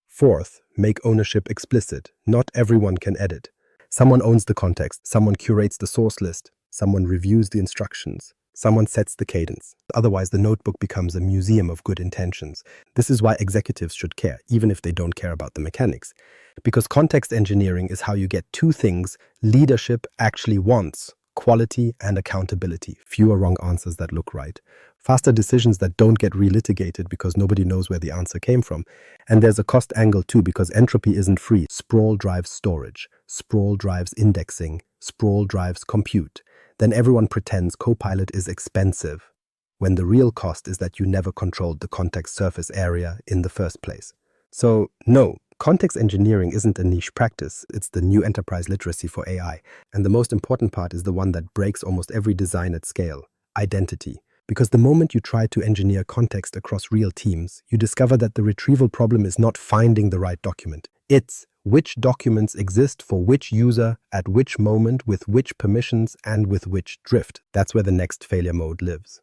Fourth, make ownership explicit. Not everyone can edit. Someone owns the context, someone curates the source list, someone reviews the instructions, someone sets the cadence. Otherwise, the notebook becomes a museum of good intentions. This is why executives should care, even if they don't care about the mechanics. Because context engineering is how you get two things leadership actually wants: quality and accountability, fewer wrong answers that look right, faster decisions that don't get relitigated because nobody knows where the answer came from. And there's a cost angle too, because entropy isn't free. Sprawl drives storage, sprawl drives indexing, sprawl drives compute. Then everyone pretends Copilot is expensive, when the real cost is that you never controlled the context surface area in the first place. So, no, context engineering isn't a niche practice, it's the new enterprise literacy for AI. And the most important part is the one that breaks almost every design at scale: identity. Because the moment you try to engineer context across real teams, you discover that the retrieval problem is not finding the right document. It's which documents exist for which user, at which moment, with which permissions, and with which drift. That's where the next failure mode lives.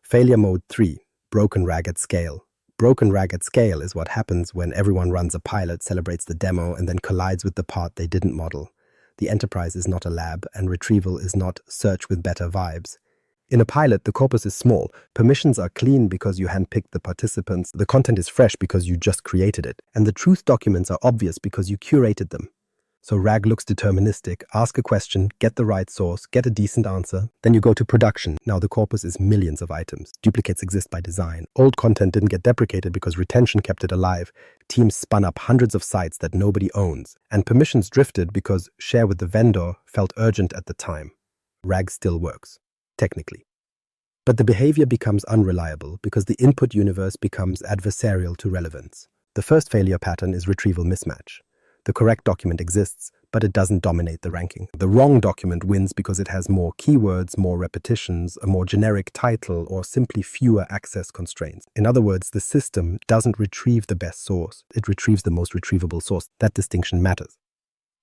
Failure mode 3, broken RAG at scale. Broken RAG at scale is what happens when everyone runs a pilot, celebrates the demo, and then collides with the part they didn't model. The enterprise is not a lab, and retrieval is not search with better vibes. In a pilot, the corpus is small. Permissions are clean because you handpicked the participants. The content is fresh because you just created it. And the truth documents are obvious because you curated them. So RAG looks deterministic. Ask a question, get the right source, get a decent answer. Then you go to production. Now the corpus is millions of items. Duplicates exist by design. Old content didn't get deprecated because retention kept it alive. Teams spun up hundreds of sites that nobody owns. And permissions drifted because share with the vendor felt urgent at the time. RAG still works, technically. But the behavior becomes unreliable because the input universe becomes adversarial to relevance. The first failure pattern is retrieval mismatch. The correct document exists, but it doesn't dominate the ranking. The wrong document wins because it has more keywords, more repetitions, a more generic title, or simply fewer access constraints. In other words, the system doesn't retrieve the best source. It retrieves the most retrievable source. That distinction matters.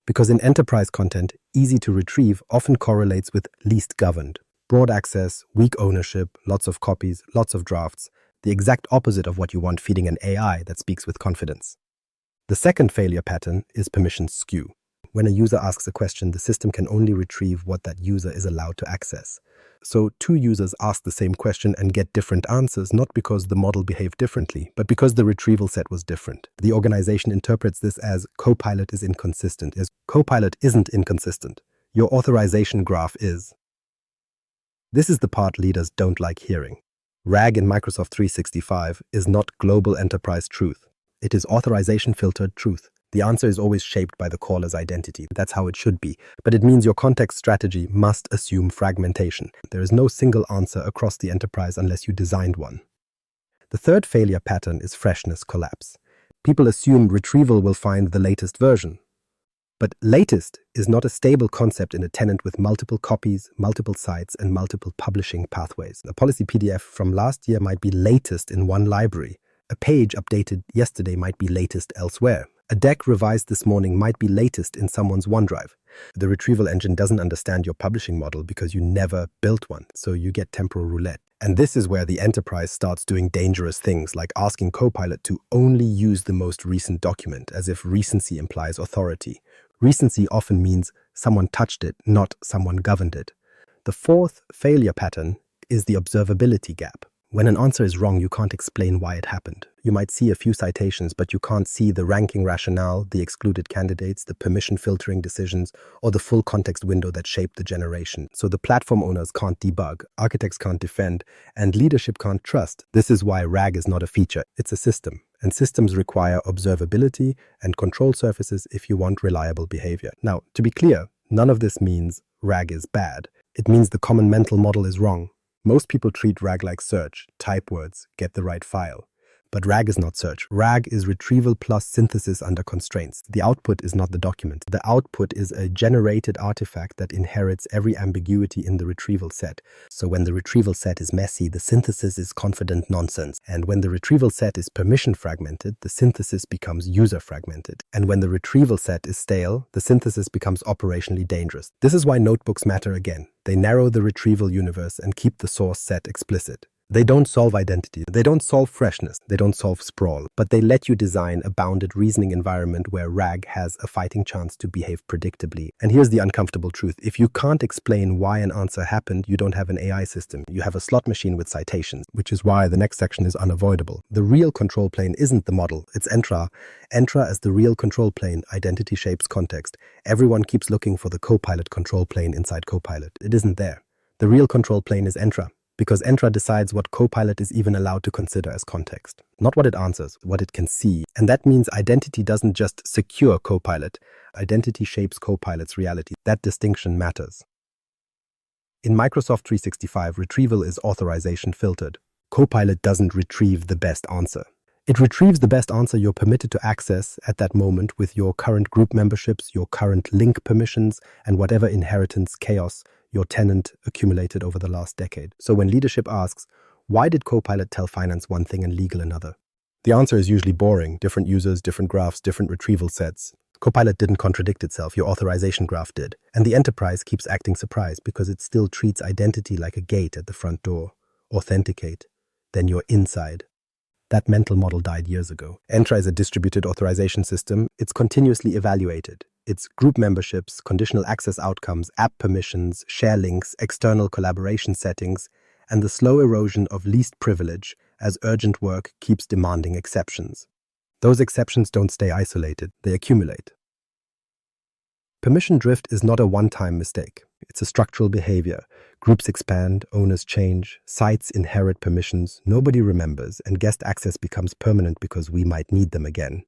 Because in enterprise content, easy to retrieve often correlates with least governed. Broad access, weak ownership, lots of copies, lots of drafts. The exact opposite of what you want feeding an AI that speaks with confidence. The second failure pattern is permission skew. When a user asks a question, the system can only retrieve what that user is allowed to access. So two users ask the same question and get different answers, not because the model behaved differently, but because the retrieval set was different. The organization interprets this as Copilot is inconsistent. Copilot isn't inconsistent. Your authorization graph is. This is the part leaders don't like hearing. RAG in Microsoft 365 is not global enterprise truth. It is authorization-filtered truth. The answer is always shaped by the caller's identity. That's how it should be. But it means your context strategy must assume fragmentation. There is no single answer across the enterprise unless you designed one. The third failure pattern is freshness collapse. People assume retrieval will find the latest version. But latest is not a stable concept in a tenant with multiple copies, multiple sites, and multiple publishing pathways. A policy PDF from last year might be latest in one library. A page updated yesterday might be latest elsewhere. A deck revised this morning might be latest in someone's OneDrive. The retrieval engine doesn't understand your publishing model because you never built one, so you get temporal roulette. And this is where the enterprise starts doing dangerous things like asking Copilot to only use the most recent document, as if recency implies authority. Recency often means someone touched it, not someone governed it. The fourth failure pattern is the observability gap. When an answer is wrong, you can't explain why it happened. You might see a few citations, but you can't see the ranking rationale, the excluded candidates, the permission filtering decisions, or the full context window that shaped the generation. So the platform owners can't debug, architects can't defend, and leadership can't trust. This is why RAG is not a feature, it's a system. And systems require observability and control surfaces if you want reliable behavior. Now, to be clear, none of this means RAG is bad. It means the common mental model is wrong. Most people treat RAG like search, type words, get the right file. But RAG is not search. RAG is retrieval plus synthesis under constraints. The output is not the document. The output is a generated artifact that inherits every ambiguity in the retrieval set. So when the retrieval set is messy, the synthesis is confident nonsense. And when the retrieval set is permission fragmented, the synthesis becomes user fragmented. And when the retrieval set is stale, the synthesis becomes operationally dangerous. This is why notebooks matter again. They narrow the retrieval universe and keep the source set explicit. They don't solve identity, they don't solve freshness, they don't solve sprawl, but they let you design a bounded reasoning environment where RAG has a fighting chance to behave predictably. And here's the uncomfortable truth. If you can't explain why an answer happened, you don't have an AI system. You have a slot machine with citations, which is why the next section is unavoidable. The real control plane isn't the model, it's Entra. Entra as the real control plane, identity shapes context. Everyone keeps looking for the Copilot control plane inside Copilot. It isn't there. The real control plane is Entra, because Entra decides what Copilot is even allowed to consider as context. Not what it answers, what it can see. And that means identity doesn't just secure Copilot. Identity shapes Copilot's reality. That distinction matters. In Microsoft 365, retrieval is authorization filtered. Copilot doesn't retrieve the best answer. It retrieves the best answer you're permitted to access at that moment with your current group memberships, your current link permissions, and whatever inheritance chaos your tenant accumulated over the last decade. So when leadership asks, why did Copilot tell finance one thing and legal another? The answer is usually boring. Different users, different graphs, different retrieval sets. Copilot didn't contradict itself, your authorization graph did. And the enterprise keeps acting surprised because it still treats identity like a gate at the front door. Authenticate, then you're inside. That mental model died years ago. Entra is a distributed authorization system. It's continuously evaluated. It's group memberships, conditional access outcomes, app permissions, share links, external collaboration settings, and the slow erosion of least privilege as urgent work keeps demanding exceptions. Those exceptions don't stay isolated, they accumulate. Permission drift is not a one-time mistake. It's a structural behavior. Groups expand, owners change, sites inherit permissions, nobody remembers, and guest access becomes permanent because we might need them again.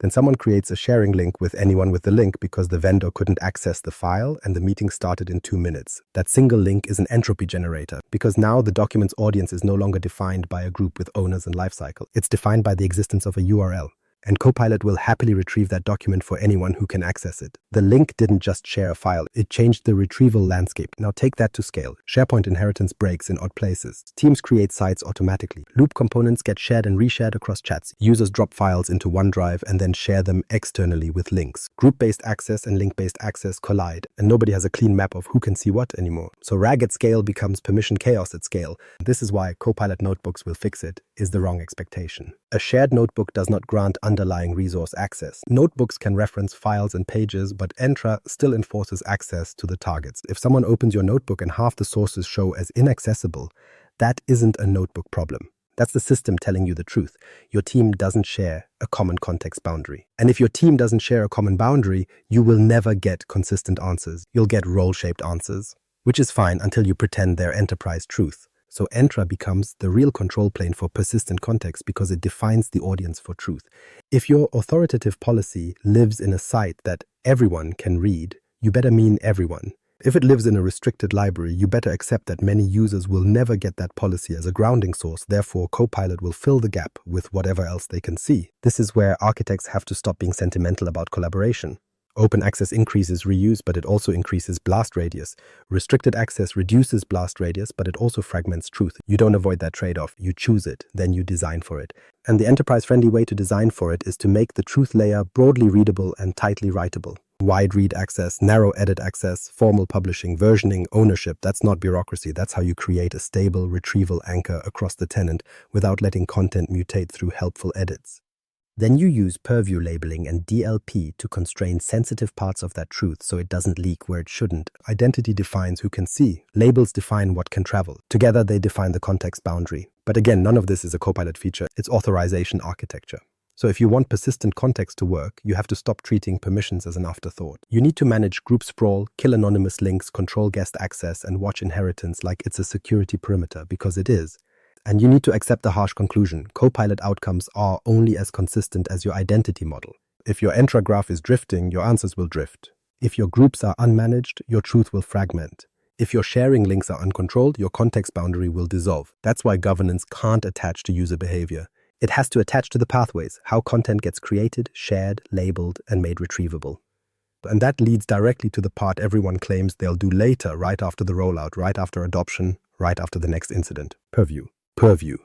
Then someone creates a sharing link with anyone with the link because the vendor couldn't access the file and the meeting started in 2 minutes. That single link is an entropy generator because now the document's audience is no longer defined by a group with owners and lifecycle. It's defined by the existence of a URL. And Copilot will happily retrieve that document for anyone who can access it. The link didn't just share a file, it changed the retrieval landscape. Now take that to scale. SharePoint inheritance breaks in odd places. Teams create sites automatically. Loop components get shared and reshared across chats. Users drop files into OneDrive and then share them externally with links. Group-based access and link-based access collide, and nobody has a clean map of who can see what anymore. So RAG at scale becomes permission chaos at scale. This is why Copilot notebooks will fix it, is the wrong expectation. A shared notebook does not grant underlying resource access. Notebooks can reference files and pages, but Entra still enforces access to the targets. If someone opens your notebook and half the sources show as inaccessible, that isn't a notebook problem. That's the system telling you the truth. Your team doesn't share a common context boundary. And if your team doesn't share a common boundary, you will never get consistent answers. You'll get role-shaped answers, which is fine until you pretend they're enterprise truth. So Entra becomes the real control plane for persistent context because it defines the audience for truth. If your authoritative policy lives in a site that everyone can read, you better mean everyone. If it lives in a restricted library, you better accept that many users will never get that policy as a grounding source. Therefore, Copilot will fill the gap with whatever else they can see. This is where architects have to stop being sentimental about collaboration. Open access increases reuse, but it also increases blast radius. Restricted access reduces blast radius, but it also fragments truth. You don't avoid that trade-off. You choose it, then you design for it. And the enterprise-friendly way to design for it is to make the truth layer broadly readable and tightly writable. Wide read access, narrow edit access, formal publishing, versioning, ownership. That's not bureaucracy. That's how you create a stable retrieval anchor across the tenant without letting content mutate through helpful edits. Then you use purview labeling and DLP to constrain sensitive parts of that truth so it doesn't leak where it shouldn't. Identity defines who can see. Labels define what can travel. Together they define the context boundary. But again, none of this is a Copilot feature. It's authorization architecture. So if you want persistent context to work, you have to stop treating permissions as an afterthought. You need to manage group sprawl, kill anonymous links, control guest access, and watch inheritance like it's a security perimeter, because it is. And you need to accept the harsh conclusion. Copilot outcomes are only as consistent as your identity model. If your Entra graph is drifting, your answers will drift. If your groups are unmanaged, your truth will fragment. If your sharing links are uncontrolled, your context boundary will dissolve. That's why governance can't attach to user behavior. It has to attach to the pathways, how content gets created, shared, labeled, and made retrievable. And that leads directly to the part everyone claims they'll do later, right after the rollout, right after adoption, right after the next incident. Purview,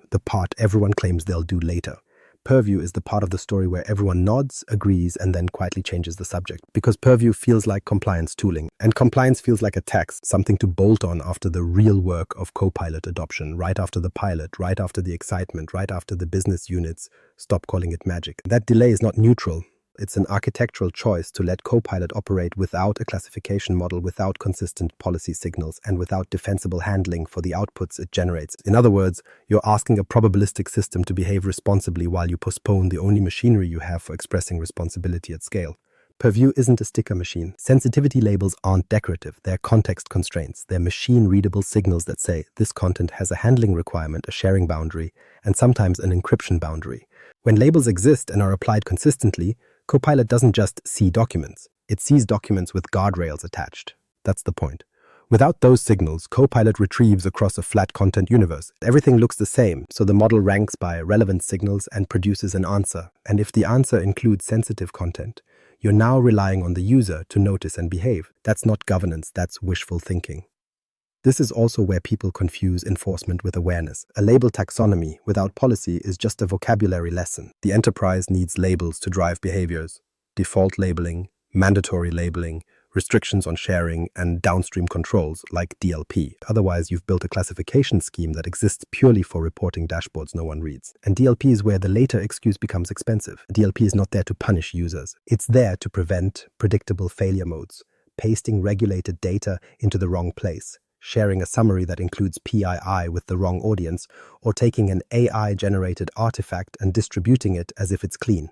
the part everyone claims they'll do later. Purview is the part of the story where everyone nods, agrees, and then quietly changes the subject. Because purview feels like compliance tooling, and compliance feels like a tax, something to bolt on after the real work of Copilot adoption, right after the pilot, right after the excitement, right after the business units stop calling it magic. That delay is not neutral. It's an architectural choice to let Copilot operate without a classification model, without consistent policy signals, and without defensible handling for the outputs it generates. In other words, you're asking a probabilistic system to behave responsibly while you postpone the only machinery you have for expressing responsibility at scale. Purview isn't a sticker machine. Sensitivity labels aren't decorative. They're context constraints. They're machine-readable signals that say this content has a handling requirement, a sharing boundary, and sometimes an encryption boundary. When labels exist and are applied consistently, Copilot doesn't just see documents. It sees documents with guardrails attached. That's the point. Without those signals, Copilot retrieves across a flat content universe. Everything looks the same, so the model ranks by relevant signals and produces an answer. And if the answer includes sensitive content, you're now relying on the user to notice and behave. That's not governance, that's wishful thinking. This is also where people confuse enforcement with awareness. A label taxonomy without policy is just a vocabulary lesson. The enterprise needs labels to drive behaviors. Default labeling, mandatory labeling, restrictions on sharing, and downstream controls like DLP. Otherwise, you've built a classification scheme that exists purely for reporting dashboards no one reads. And DLP is where the later excuse becomes expensive. DLP is not there to punish users. It's there to prevent predictable failure modes, pasting regulated data into the wrong place, sharing a summary that includes PII with the wrong audience, or taking an AI-generated artifact and distributing it as if it's clean.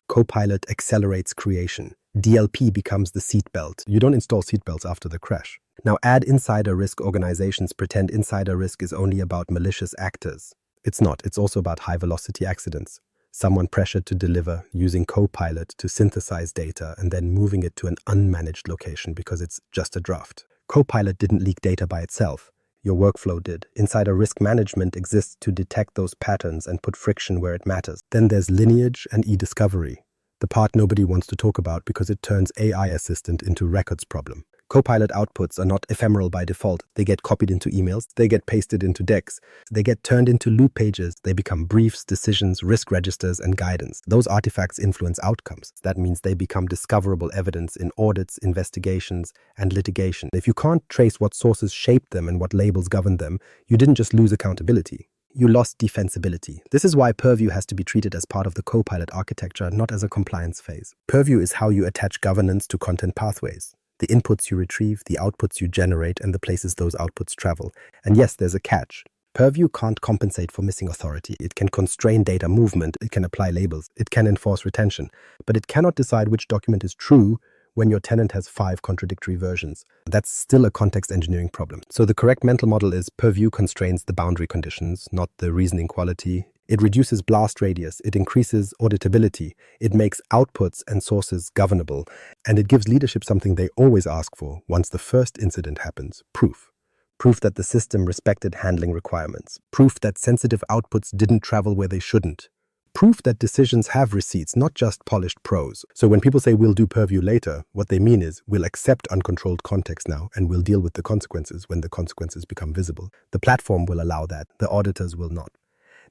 Copilot accelerates creation. DLP becomes the seatbelt. You don't install seatbelts after the crash. Now add insider risk. Organizations pretend insider risk is only about malicious actors. It's not. It's also about high-velocity accidents. Someone pressured to deliver using Copilot to synthesize data and then moving it to an unmanaged location because it's just a draft. Copilot didn't leak data by itself. Your workflow did. Insider risk management exists to detect those patterns and put friction where it matters. Then there's lineage and e-discovery, the part nobody wants to talk about because it turns AI assistant into records problem. Copilot outputs are not ephemeral by default. They get copied into emails, they get pasted into decks, they get turned into loop pages, they become briefs, decisions, risk registers, and guidance. Those artifacts influence outcomes. That means they become discoverable evidence in audits, investigations, and litigation. If you can't trace what sources shaped them and what labels govern them, you didn't just lose accountability. You lost defensibility. This is why Purview has to be treated as part of the Copilot architecture, not as a compliance phase. Purview is how you attach governance to content pathways. The inputs you retrieve, the outputs you generate, and the places those outputs travel. And yes, there's a catch. Purview can't compensate for missing authority. It can constrain data movement, it can apply labels, it can enforce retention, but it cannot decide which document is true when your tenant has 5 contradictory versions. That's still a context engineering problem. So the correct mental model is Purview constrains the boundary conditions, not the reasoning quality. It reduces blast radius, it increases auditability, it makes outputs and sources governable, and it gives leadership something they always ask for once the first incident happens: proof. Proof that the system respected handling requirements. Proof that sensitive outputs didn't travel where they shouldn't. Proof that decisions have receipts, not just polished prose. So when people say we'll do Purview later, what they mean is we'll accept uncontrolled context now and we'll deal with the consequences when the consequences become visible. The platform will allow that, the auditors will not.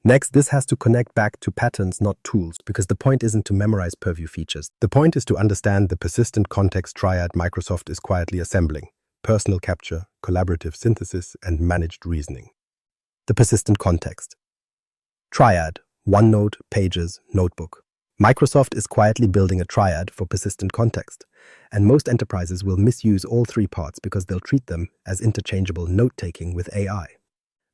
Next, this has to connect back to patterns, not tools, because the point isn't to memorize Purview features. The point is to understand the persistent context triad Microsoft is quietly assembling: personal capture, collaborative synthesis, and managed reasoning. The persistent context triad: OneNote, Pages, Notebook. Microsoft is quietly building a triad for persistent context, and most enterprises will misuse all 3 parts because they'll treat them as interchangeable note-taking with AI.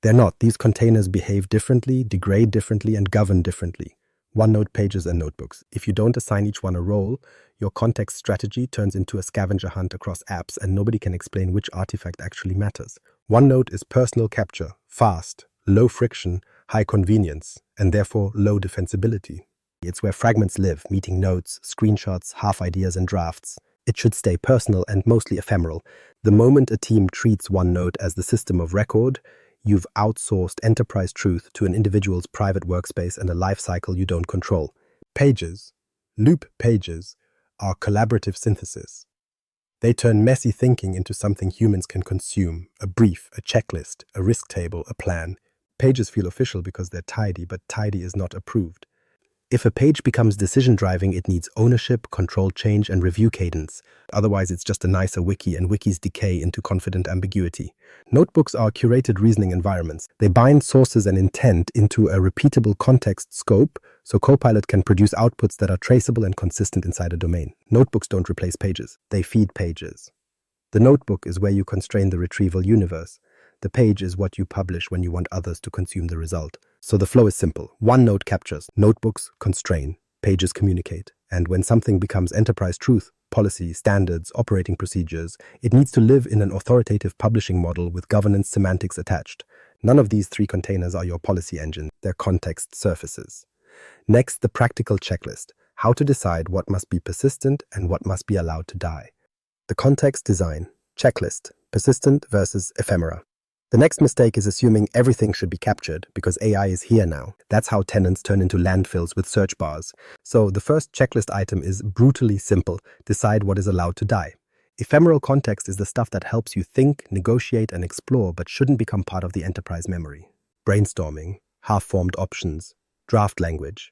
They're not. These containers behave differently, degrade differently, and govern differently. OneNote, Pages, and Notebooks. If you don't assign each one a role, your context strategy turns into a scavenger hunt across apps, and nobody can explain which artifact actually matters. OneNote is personal capture, fast, low friction, high convenience, and therefore low defensibility. It's where fragments live, meeting notes, screenshots, half ideas, and drafts. It should stay personal and mostly ephemeral. The moment a team treats OneNote as the system of record, you've outsourced enterprise truth to an individual's private workspace and a life cycle you don't control. Pages, loop pages, are collaborative synthesis. They turn messy thinking into something humans can consume: a brief, a checklist, a risk table, a plan. Pages feel official because they're tidy, but tidy is not approved. If a page becomes decision-driving, it needs ownership, control change, and review cadence. Otherwise, it's just a nicer wiki, and wikis decay into confident ambiguity. Notebooks are curated reasoning environments. They bind sources and intent into a repeatable context scope, so Copilot can produce outputs that are traceable and consistent inside a domain. Notebooks don't replace pages. They feed pages. The notebook is where you constrain the retrieval universe. The page is what you publish when you want others to consume the result. So the flow is simple. One node captures, notebooks constrain, pages communicate. And when something becomes enterprise truth, policy, standards, operating procedures, it needs to live in an authoritative publishing model with governance semantics attached. None of these three containers are your policy engine. They're context surfaces. Next, the practical checklist. How to decide what must be persistent and what must be allowed to die. The context design. Checklist. Persistent versus ephemera. The next mistake is assuming everything should be captured because AI is here now. That's how tenants turn into landfills with search bars. So the first checklist item is brutally simple. Decide what is allowed to die. Ephemeral context is the stuff that helps you think, negotiate, and explore but shouldn't become part of the enterprise memory. Brainstorming, half-formed options, draft language.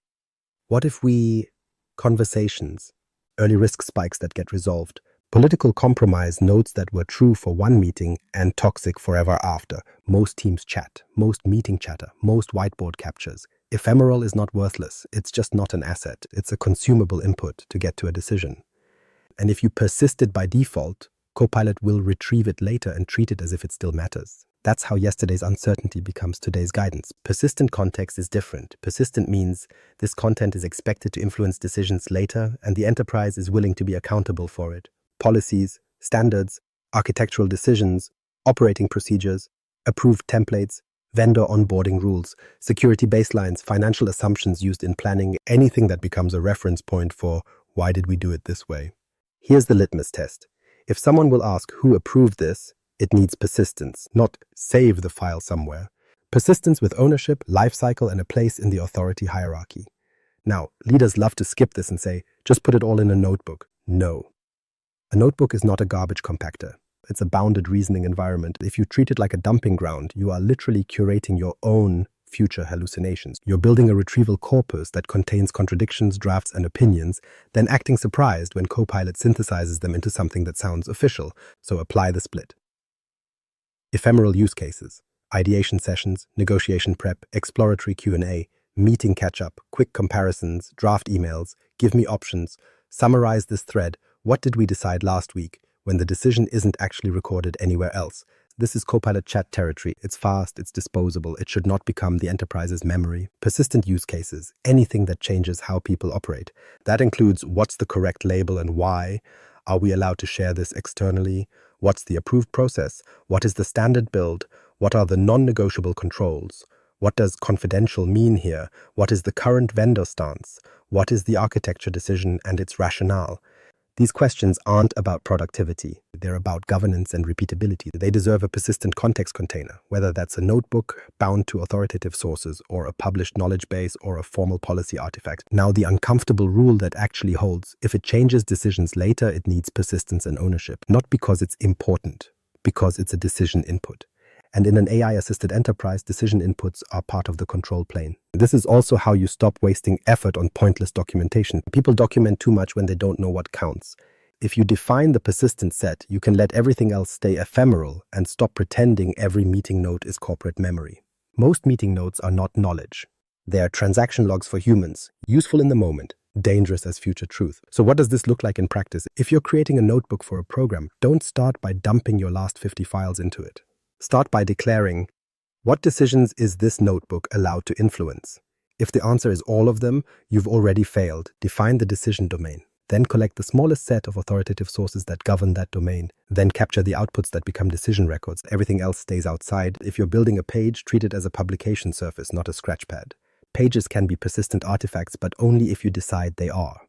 What if we... Conversations, early risk spikes that get resolved. Political compromise, notes that were true for one meeting and toxic forever after. Most teams chat, most meeting chatter, most whiteboard captures. Ephemeral is not worthless. It's just not an asset. It's a consumable input to get to a decision. And if you persist it by default, Copilot will retrieve it later and treat it as if it still matters. That's how yesterday's uncertainty becomes today's guidance. Persistent context is different. Persistent means this content is expected to influence decisions later, and the enterprise is willing to be accountable for it. Policies, standards, architectural decisions, operating procedures, approved templates, vendor onboarding rules, security baselines, financial assumptions used in planning, anything that becomes a reference point for why did we do it this way. Here's the litmus test. If someone will ask who approved this, it needs persistence, not save the file somewhere. Persistence with ownership, lifecycle, and a place in the authority hierarchy. Now, leaders love to skip this and say, just put it all in a notebook. No. A notebook is not a garbage compactor. It's a bounded reasoning environment. If you treat it like a dumping ground, you are literally curating your own future hallucinations. You're building a retrieval corpus that contains contradictions, drafts, and opinions, then acting surprised when Copilot synthesizes them into something that sounds official. So apply the split. Ephemeral use cases. Ideation sessions, negotiation prep, exploratory Q&A, meeting catch-up, quick comparisons, draft emails, give me options, summarize this thread. What did we decide last week when the decision isn't actually recorded anywhere else? This is Copilot chat territory. It's fast, it's disposable. It should not become the enterprise's memory. Persistent use cases, anything that changes how people operate. That includes what's the correct label and why. Are we allowed to share this externally? What's the approved process? What is the standard build? What are the non-negotiable controls? What does confidential mean here? What is the current vendor stance? What is the architecture decision and its rationale? These questions aren't about productivity. They're about governance and repeatability. They deserve a persistent context container, whether that's a notebook bound to authoritative sources or a published knowledge base or a formal policy artifact. Now, the uncomfortable rule that actually holds, if it changes decisions later, it needs persistence and ownership. Not because it's important, because it's a decision input. And in an AI-assisted enterprise, decision inputs are part of the control plane. This is also how you stop wasting effort on pointless documentation. People document too much when they don't know what counts. If you define the persistent set, you can let everything else stay ephemeral and stop pretending every meeting note is corporate memory. Most meeting notes are not knowledge. They are transaction logs for humans, useful in the moment, dangerous as future truth. So what does this look like in practice? If you're creating a notebook for a program, don't start by dumping your last 50 files into it. Start by declaring, what decisions is this notebook allowed to influence? If the answer is all of them, you've already failed. Define the decision domain. Then collect the smallest set of authoritative sources that govern that domain. Then capture the outputs that become decision records. Everything else stays outside. If you're building a page, treat it as a publication surface, not a scratchpad. Pages can be persistent artifacts, but only if you decide they are.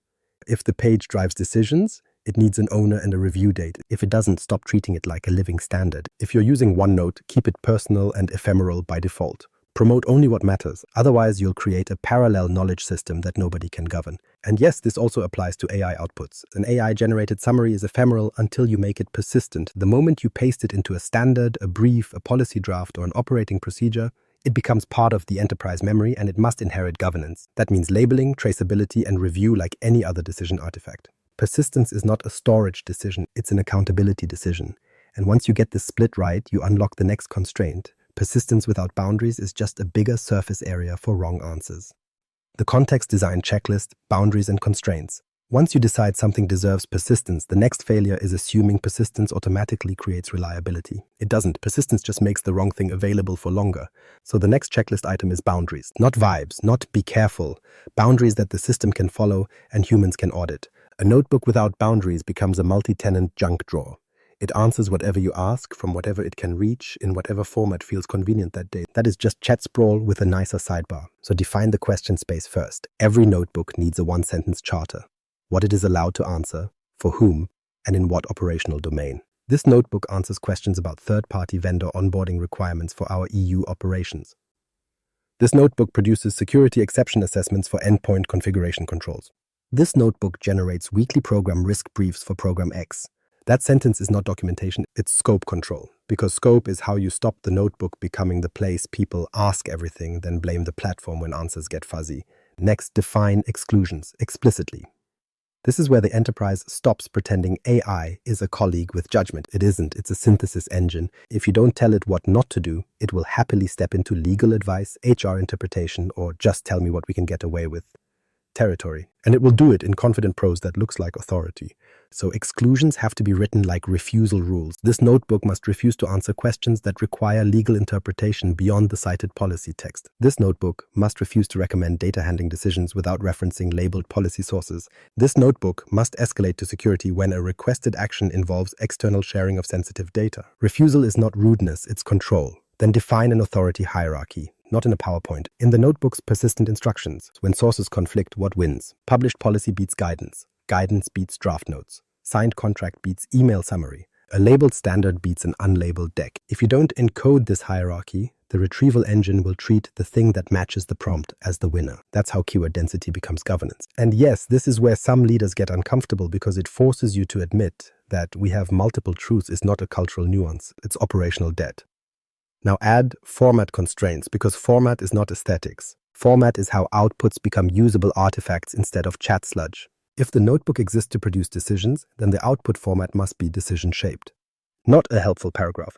If the page drives decisions, it needs an owner and a review date. If it doesn't, stop treating it like a living standard. If you're using OneNote, keep it personal and ephemeral by default. Promote only what matters. Otherwise, you'll create a parallel knowledge system that nobody can govern. And yes, this also applies to AI outputs. An AI-generated summary is ephemeral until you make it persistent. The moment you paste it into a standard, a brief, a policy draft, or an operating procedure, It becomes part of the enterprise memory and it must inherit governance. That means labeling, traceability, and review like any other decision artifact. Persistence is not a storage decision, it's an accountability decision. And once you get this split right, you unlock the next constraint. Persistence without boundaries is just a bigger surface area for wrong answers. The context design checklist, boundaries and constraints. Once you decide something deserves persistence, the next failure is assuming persistence automatically creates reliability. It doesn't. Persistence just makes the wrong thing available for longer. So the next checklist item is boundaries. Not vibes, not be careful. Boundaries that the system can follow and humans can audit. A notebook without boundaries becomes a multi-tenant junk drawer. It answers whatever you ask from whatever it can reach in whatever format feels convenient that day. That is just chat sprawl with a nicer sidebar. So define the question space first. Every notebook needs a one-sentence charter. What it is allowed to answer, for whom, and in what operational domain. This notebook answers questions about third-party vendor onboarding requirements for our EU operations. This notebook produces security exception assessments for endpoint configuration controls. This notebook generates weekly program risk briefs for Program X. That sentence is not documentation, it's scope control, because scope is how you stop the notebook becoming the place people ask everything, then blame the platform when answers get fuzzy. Next, define exclusions explicitly. This is where the enterprise stops pretending AI is a colleague with judgment. It isn't, it's a synthesis engine. If you don't tell it what not to do, it will happily step into legal advice, HR interpretation, or just tell me what we can get away with territory. And it will do it in confident prose that looks like authority. So exclusions have to be written like refusal rules. This notebook must refuse to answer questions that require legal interpretation beyond the cited policy text. This notebook must refuse to recommend data handling decisions without referencing labeled policy sources. This notebook must escalate to security when a requested action involves external sharing of sensitive data. Refusal is not rudeness, it's control. Then define an authority hierarchy. Not in a PowerPoint. In the notebook's persistent instructions, when sources conflict, what wins? Published policy beats guidance. Guidance beats draft notes. Signed contract beats email summary. A labeled standard beats an unlabeled deck. If you don't encode this hierarchy, the retrieval engine will treat the thing that matches the prompt as the winner. That's how keyword density becomes governance. And yes, this is where some leaders get uncomfortable because it forces you to admit that we have multiple truths is not a cultural nuance, it's operational debt. Now add format constraints, because format is not aesthetics. Format is how outputs become usable artifacts instead of chat sludge. If the notebook exists to produce decisions, then the output format must be decision-shaped, not a helpful paragraph.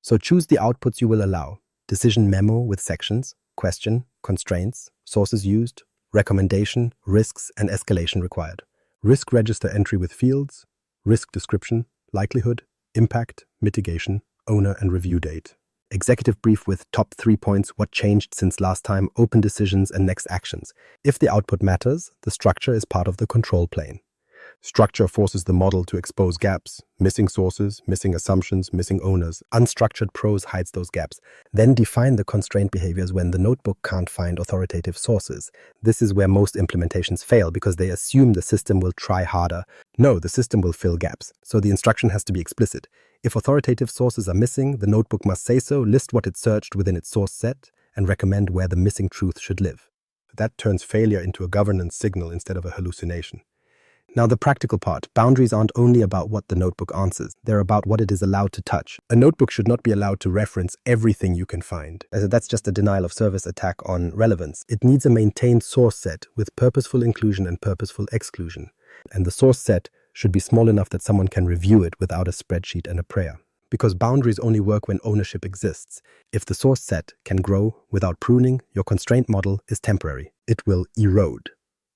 So choose the outputs you will allow. Decision memo with sections, question, constraints, sources used, recommendation, risks, and escalation required. Risk register entry with fields, risk description, likelihood, impact, mitigation, owner, and review date. Executive brief with top 3 points, what changed since last time, open decisions, and next actions. If the output matters, the structure is part of the control plane. Structure forces the model to expose gaps, missing sources, missing assumptions, missing owners. Unstructured prose hides those gaps. Then define the constraint behaviors when the notebook can't find authoritative sources. This is where most implementations fail because they assume the system will try harder. No, the system will fill gaps. So the instruction has to be explicit. If authoritative sources are missing, the notebook must say so, list what it searched within its source set, and recommend where the missing truth should live. That turns failure into a governance signal instead of a hallucination. Now the practical part. Boundaries aren't only about what the notebook answers. They're about what it is allowed to touch. A notebook should not be allowed to reference everything you can find. That's just a denial of service attack on relevance. It needs a maintained source set with purposeful inclusion and purposeful exclusion. And the source set should be small enough that someone can review it without a spreadsheet and a prayer. Because boundaries only work when ownership exists. If the source set can grow without pruning, your constraint model is temporary. It will erode.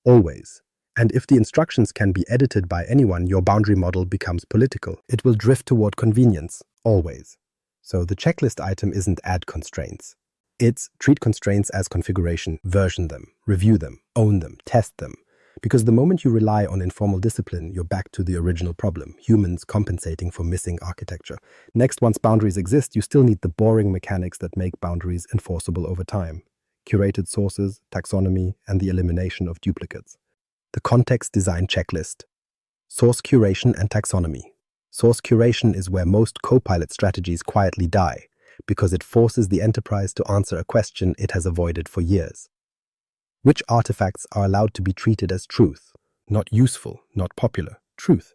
Always. And if the instructions can be edited by anyone, your boundary model becomes political. It will drift toward convenience. Always. So the checklist item isn't add constraints. It's treat constraints as configuration, version them, review them, own them, test them. Because the moment you rely on informal discipline, you're back to the original problem, humans compensating for missing architecture. Next, once boundaries exist, you still need the boring mechanics that make boundaries enforceable over time. Curated sources, taxonomy, and the elimination of duplicates. The context design checklist. Source curation and taxonomy. Source curation is where most Copilot strategies quietly die, because it forces the enterprise to answer a question it has avoided for years. Which artifacts are allowed to be treated as truth? Not useful, not popular, truth.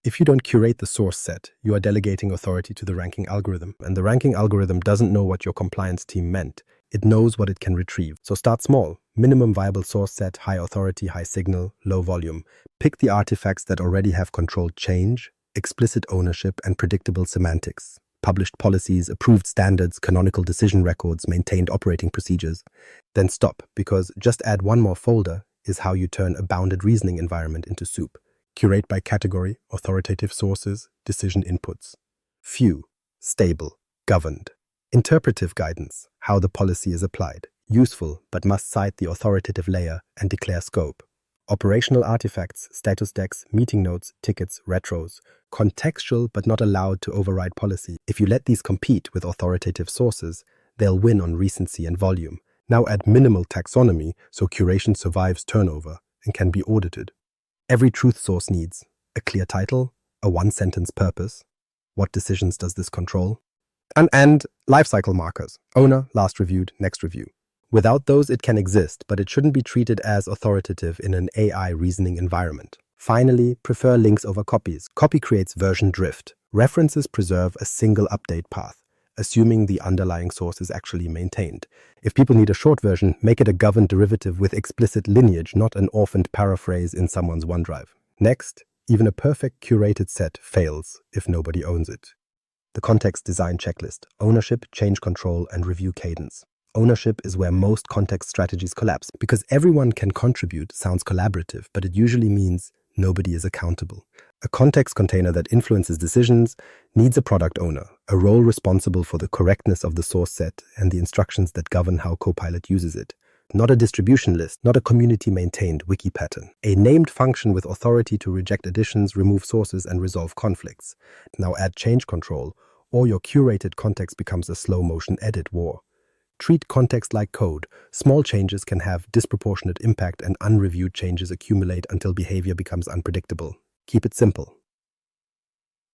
If you don't curate the source set, you are delegating authority to the ranking algorithm, and the ranking algorithm doesn't know what your compliance team meant. It knows what it can retrieve. So start small. Minimum viable source set, high authority, high signal, low volume. Pick the artifacts that already have controlled change, explicit ownership, and predictable semantics. Published policies, approved standards, canonical decision records, maintained operating procedures. Then stop, because just add one more folder is how you turn a bounded reasoning environment into soup. Curate by category, authoritative sources, decision inputs. Few, stable, governed. Interpretive guidance, how the policy is applied. Useful, but must cite the authoritative layer and declare scope. Operational artifacts, status decks, meeting notes, tickets, retros. Contextual, but not allowed to override policy. If you let these compete with authoritative sources, they'll win on recency and volume. Now add minimal taxonomy so curation survives turnover and can be audited. Every truth source needs a clear title, a one-sentence purpose. What decisions does this control? And lifecycle markers. Owner, last reviewed, next review. Without those, it can exist, but it shouldn't be treated as authoritative in an AI reasoning environment. Finally, prefer links over copies. Copy creates version drift. References preserve a single update path, assuming the underlying source is actually maintained. If people need a short version, make it a governed derivative with explicit lineage, not an orphaned paraphrase in someone's OneDrive. Next, even a perfect curated set fails if nobody owns it. The context design checklist: ownership, change control, and review cadence. Ownership is where most context strategies collapse. Because everyone can contribute sounds collaborative, but it usually means nobody is accountable. A context container that influences decisions needs a product owner, a role responsible for the correctness of the source set and the instructions that govern how Copilot uses it. Not a distribution list, not a community-maintained wiki pattern. A named function with authority to reject additions, remove sources, and resolve conflicts. Now add change control, or your curated context becomes a slow-motion edit war. Treat context like code. Small changes can have disproportionate impact, and unreviewed changes accumulate until behavior becomes unpredictable. Keep it simple.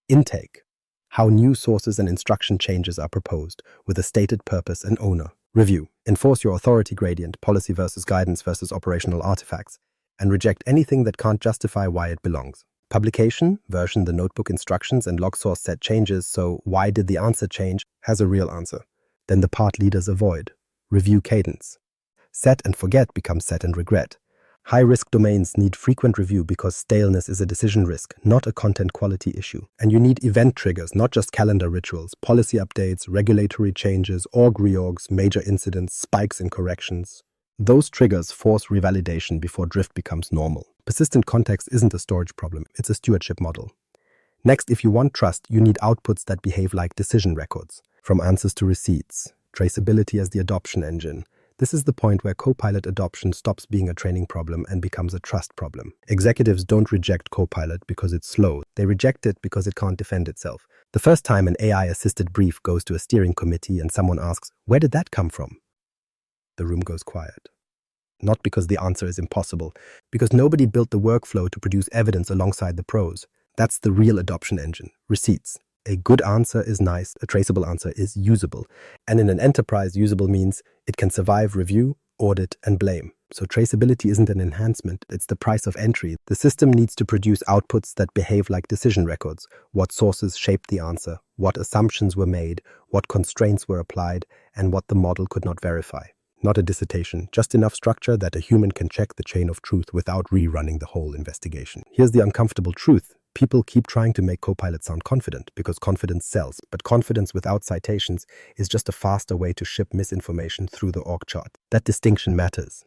Intake: how new sources and instruction changes are proposed, with a stated purpose and owner. Review: enforce your authority gradient, policy versus guidance versus operational artifacts, and reject anything that can't justify why it belongs. Publication: version the notebook instructions and log source set changes, so why did the answer change has a real answer. Then the part leaders avoid. Review cadence: set and forget becomes set and regret. High-risk domains need frequent review because staleness is a decision risk, not a content quality issue. And you need event triggers, not just calendar rituals, policy updates, regulatory changes, org reorgs, major incidents, spikes in corrections. Those triggers force revalidation before drift becomes normal. Persistent context isn't a storage problem, it's a stewardship model. Next, if you want trust, you need outputs that behave like decision records. From answers to receipts, traceability as the adoption engine. This is the point where Copilot adoption stops being a training problem and becomes a trust problem. Executives don't reject Copilot because it's slow. They reject it because it can't defend itself. The first time an AI-assisted brief goes to a steering committee and someone asks, "Where did that come from?" the room goes quiet. Not because the answer is impossible, because nobody built the workflow to produce evidence alongside the pros. That's the real adoption engine. Receipts. A good answer is nice, a traceable answer is usable. And in an enterprise, usable means it can survive review, audit, and blame. So traceability isn't an enhancement, it's the price of entry. The system needs to produce outputs that behave like decision records. What sources shaped the answer, what assumptions were made, what constraints were applied, and what the model could not verify. Not a dissertation, just enough structure that a human can check the chain of truth without rerunning the whole investigation. Here's the uncomfortable truth. People keep trying to make Copilot sound confident because confidence sells, but confidence without citations is just a faster way to ship misinformation through the org chart. That distinction matters.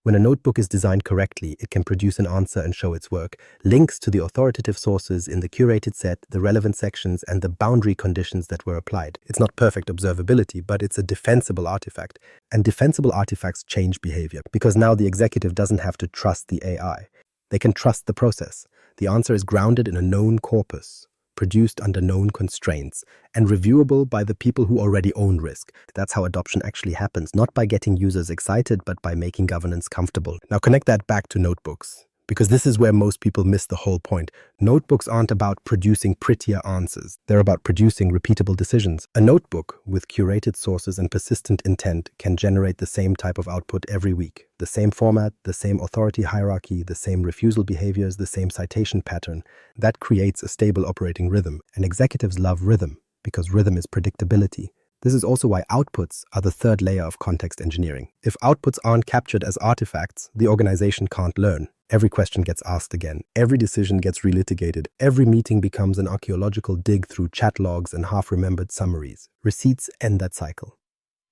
When a notebook is designed correctly, it can produce an answer and show its work. Links to the authoritative sources in the curated set, the relevant sections, and the boundary conditions that were applied. It's not perfect observability, but it's a defensible artifact. And defensible artifacts change behavior because now the executive doesn't have to trust the AI. They can trust the process. The answer is grounded in a known corpus, produced under known constraints, and reviewable by the people who already own risk. That's how adoption actually happens, not by getting users excited, but by making governance comfortable. Now connect that back to notebooks. Because this is where most people miss the whole point. Notebooks aren't about producing prettier answers. They're about producing repeatable decisions. A notebook with curated sources and persistent intent can generate the same type of output every week. The same format, the same authority hierarchy, the same refusal behaviors, the same citation pattern. That creates a stable operating rhythm. And executives love rhythm because rhythm is predictability. This is also why outputs are the third layer of context engineering. If outputs aren't captured as artifacts, the organization can't learn. Every question gets asked again. Every decision gets relitigated. Every meeting becomes an archaeological dig through chat logs and half-remembered summaries. Receipts end that cycle.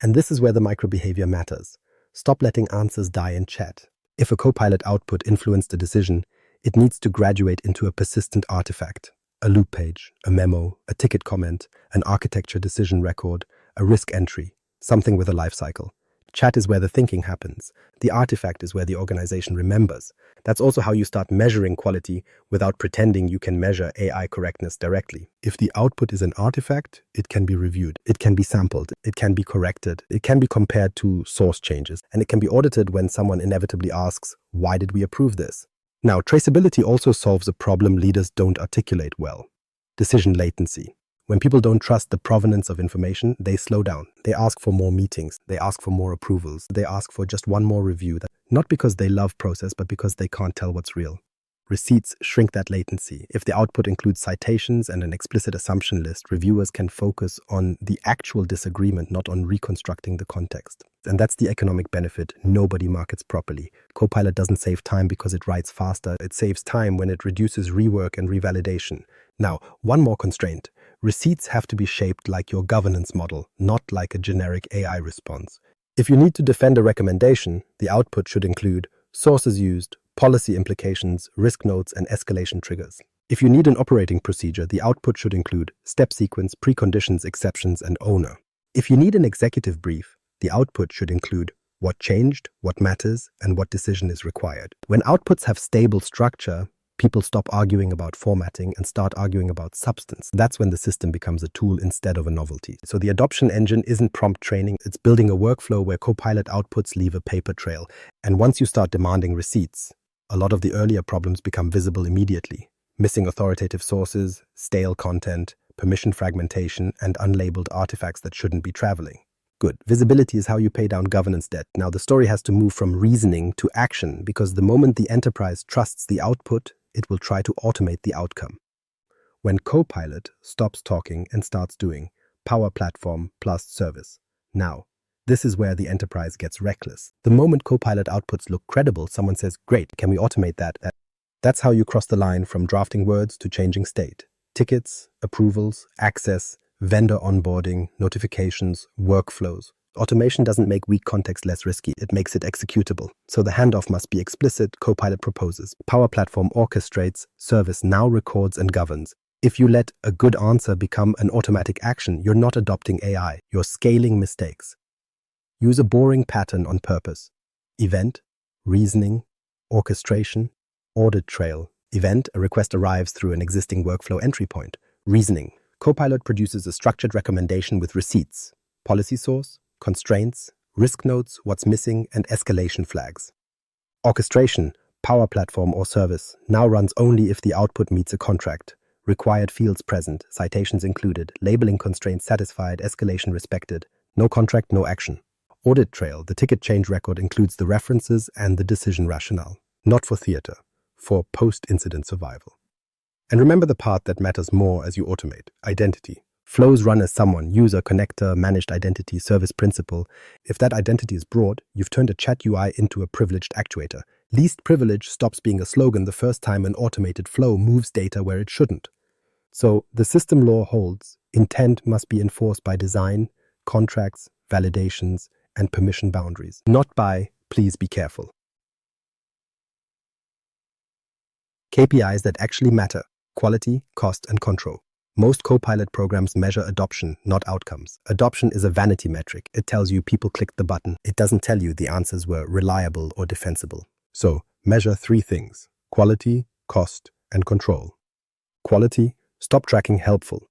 And this is where the microbehavior matters. Stop letting answers die in chat. If a Copilot output influenced a decision, it needs to graduate into a persistent artifact. A loop page, a memo, a ticket comment, an architecture decision record, a risk entry, something with a life cycle. Chat is where the thinking happens. The artifact is where the organization remembers. That's also how you start measuring quality without pretending you can measure AI correctness directly. If the output is an artifact, it can be reviewed, it can be sampled, it can be corrected, it can be compared to source changes, and it can be audited when someone inevitably asks, why did we approve this? Now, traceability also solves a problem leaders don't articulate well. Decision latency. When people don't trust the provenance of information, they slow down. They ask for more meetings. They ask for more approvals. They ask for just one more review. Not because they love process, but because they can't tell what's real. Receipts shrink that latency. If the output includes citations and an explicit assumption list, reviewers can focus on the actual disagreement, not on reconstructing the context. And that's the economic benefit nobody markets properly. Copilot doesn't save time because it writes faster. It saves time when it reduces rework and revalidation. Now, one more constraint. Receipts have to be shaped like your governance model, not like a generic AI response. If you need to defend a recommendation, the output should include sources used, policy implications, risk notes, and escalation triggers. If you need an operating procedure, the output should include step sequence, preconditions, exceptions, and owner. If you need an executive brief, the output should include what changed, what matters, and what decision is required. When outputs have stable structure, people stop arguing about formatting and start arguing about substance. That's when the system becomes a tool instead of a novelty. So the adoption engine isn't prompt training, it's building a workflow where Copilot outputs leave a paper trail. And once you start demanding receipts, a lot of the earlier problems become visible immediately. Missing authoritative sources, stale content, permission fragmentation, and unlabeled artifacts that shouldn't be traveling. Good. Visibility is how you pay down governance debt. Now the story has to move from reasoning to action because the moment the enterprise trusts the output, it will try to automate the outcome. When Copilot stops talking and starts doing, Power Platform plus service. Now, this is where the enterprise gets reckless. The moment Copilot outputs look credible, someone says, great, can we automate that? That's how you cross the line from drafting words to changing state. Tickets, approvals, access, vendor onboarding, notifications, workflows. Automation doesn't make weak context less risky, it makes it executable. So the handoff must be explicit. Copilot proposes. Power Platform orchestrates, service now records and governs. If you let a good answer become an automatic action, you're not adopting AI, you're scaling mistakes. Use a boring pattern on purpose. Event, reasoning, orchestration, audit trail. Event, a request arrives through an existing workflow entry point. Reasoning, Copilot produces a structured recommendation with receipts, policy source, constraints, risk notes, what's missing, and escalation flags. Orchestration, Power Platform or service, now runs only if the output meets a contract. Required fields present, citations included, labeling constraints satisfied, escalation respected. No contract, no action. Audit trail, the ticket change record includes the references and the decision rationale. Not for theater, for post-incident survival. And remember the part that matters more as you automate, identity. Flows run as someone, user, connector, managed identity, service principal. If that identity is broad, you've turned a chat UI into a privileged actuator. Least privilege stops being a slogan the first time an automated flow moves data where it shouldn't. So the system law holds, intent must be enforced by design, contracts, validations, and permission boundaries, not by please be careful. KPIs that actually matter: quality, cost, and control. Most Copilot programs measure adoption, not outcomes. Adoption is a vanity metric. It tells you people clicked the button. It doesn't tell you the answers were reliable or defensible. So, measure 3 things: quality, cost, and control. Quality, stop tracking helpful.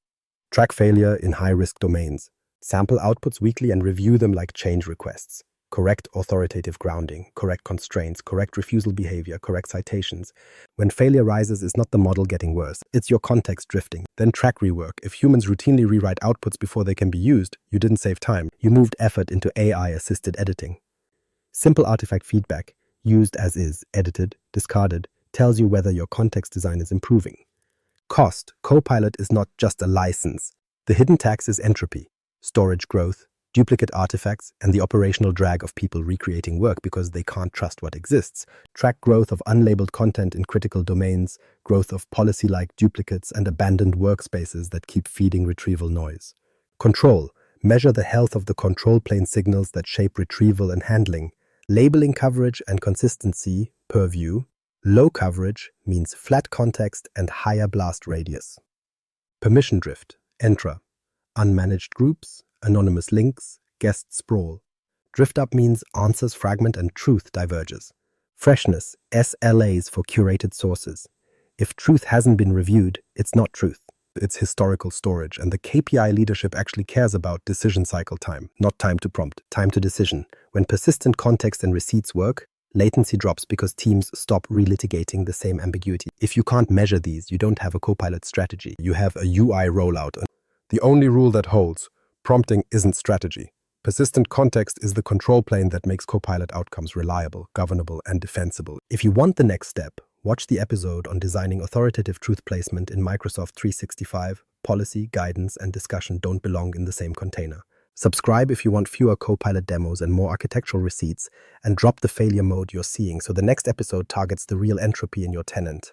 Track failure in high-risk domains. Sample outputs weekly and review them like change requests. correct authoritative grounding, correct constraints, correct refusal behavior, correct citations. When failure rises, it's not the model getting worse, it's your context drifting. Then track rework. If humans routinely rewrite outputs before they can be used, you didn't save time. You moved effort into AI-assisted editing. Simple artifact feedback, used as is, edited, discarded, tells you whether your context design is improving. Cost. Copilot is not just a license. The hidden tax is entropy, storage growth, duplicate artifacts, and the operational drag of people recreating work because they can't trust what exists. Track growth of unlabeled content in critical domains, growth of policy-like duplicates, and abandoned workspaces that keep feeding retrieval noise. Control. Measure the health of the control plane signals that shape retrieval and handling. Labeling coverage and consistency per view. Low coverage means flat context and higher blast radius. Permission drift. Entra. Unmanaged groups, anonymous links, guest sprawl. Drift up means answers fragment and truth diverges. Freshness, SLAs for curated sources. If truth hasn't been reviewed, it's not truth. It's historical storage, and the KPI leadership actually cares about decision cycle time, not time to prompt, time to decision. When persistent context and receipts work, latency drops because teams stop relitigating the same ambiguity. If you can't measure these, you don't have a Copilot strategy. You have a UI rollout. The only rule that holds: prompting isn't strategy. Persistent context is the control plane that makes Copilot outcomes reliable, governable, and defensible. If you want the next step, watch the episode on designing authoritative truth placement in Microsoft 365. Policy, guidance, and discussion don't belong in the same container. Subscribe if you want fewer Copilot demos and more architectural receipts, and drop the failure mode you're seeing so the next episode targets the real entropy in your tenant.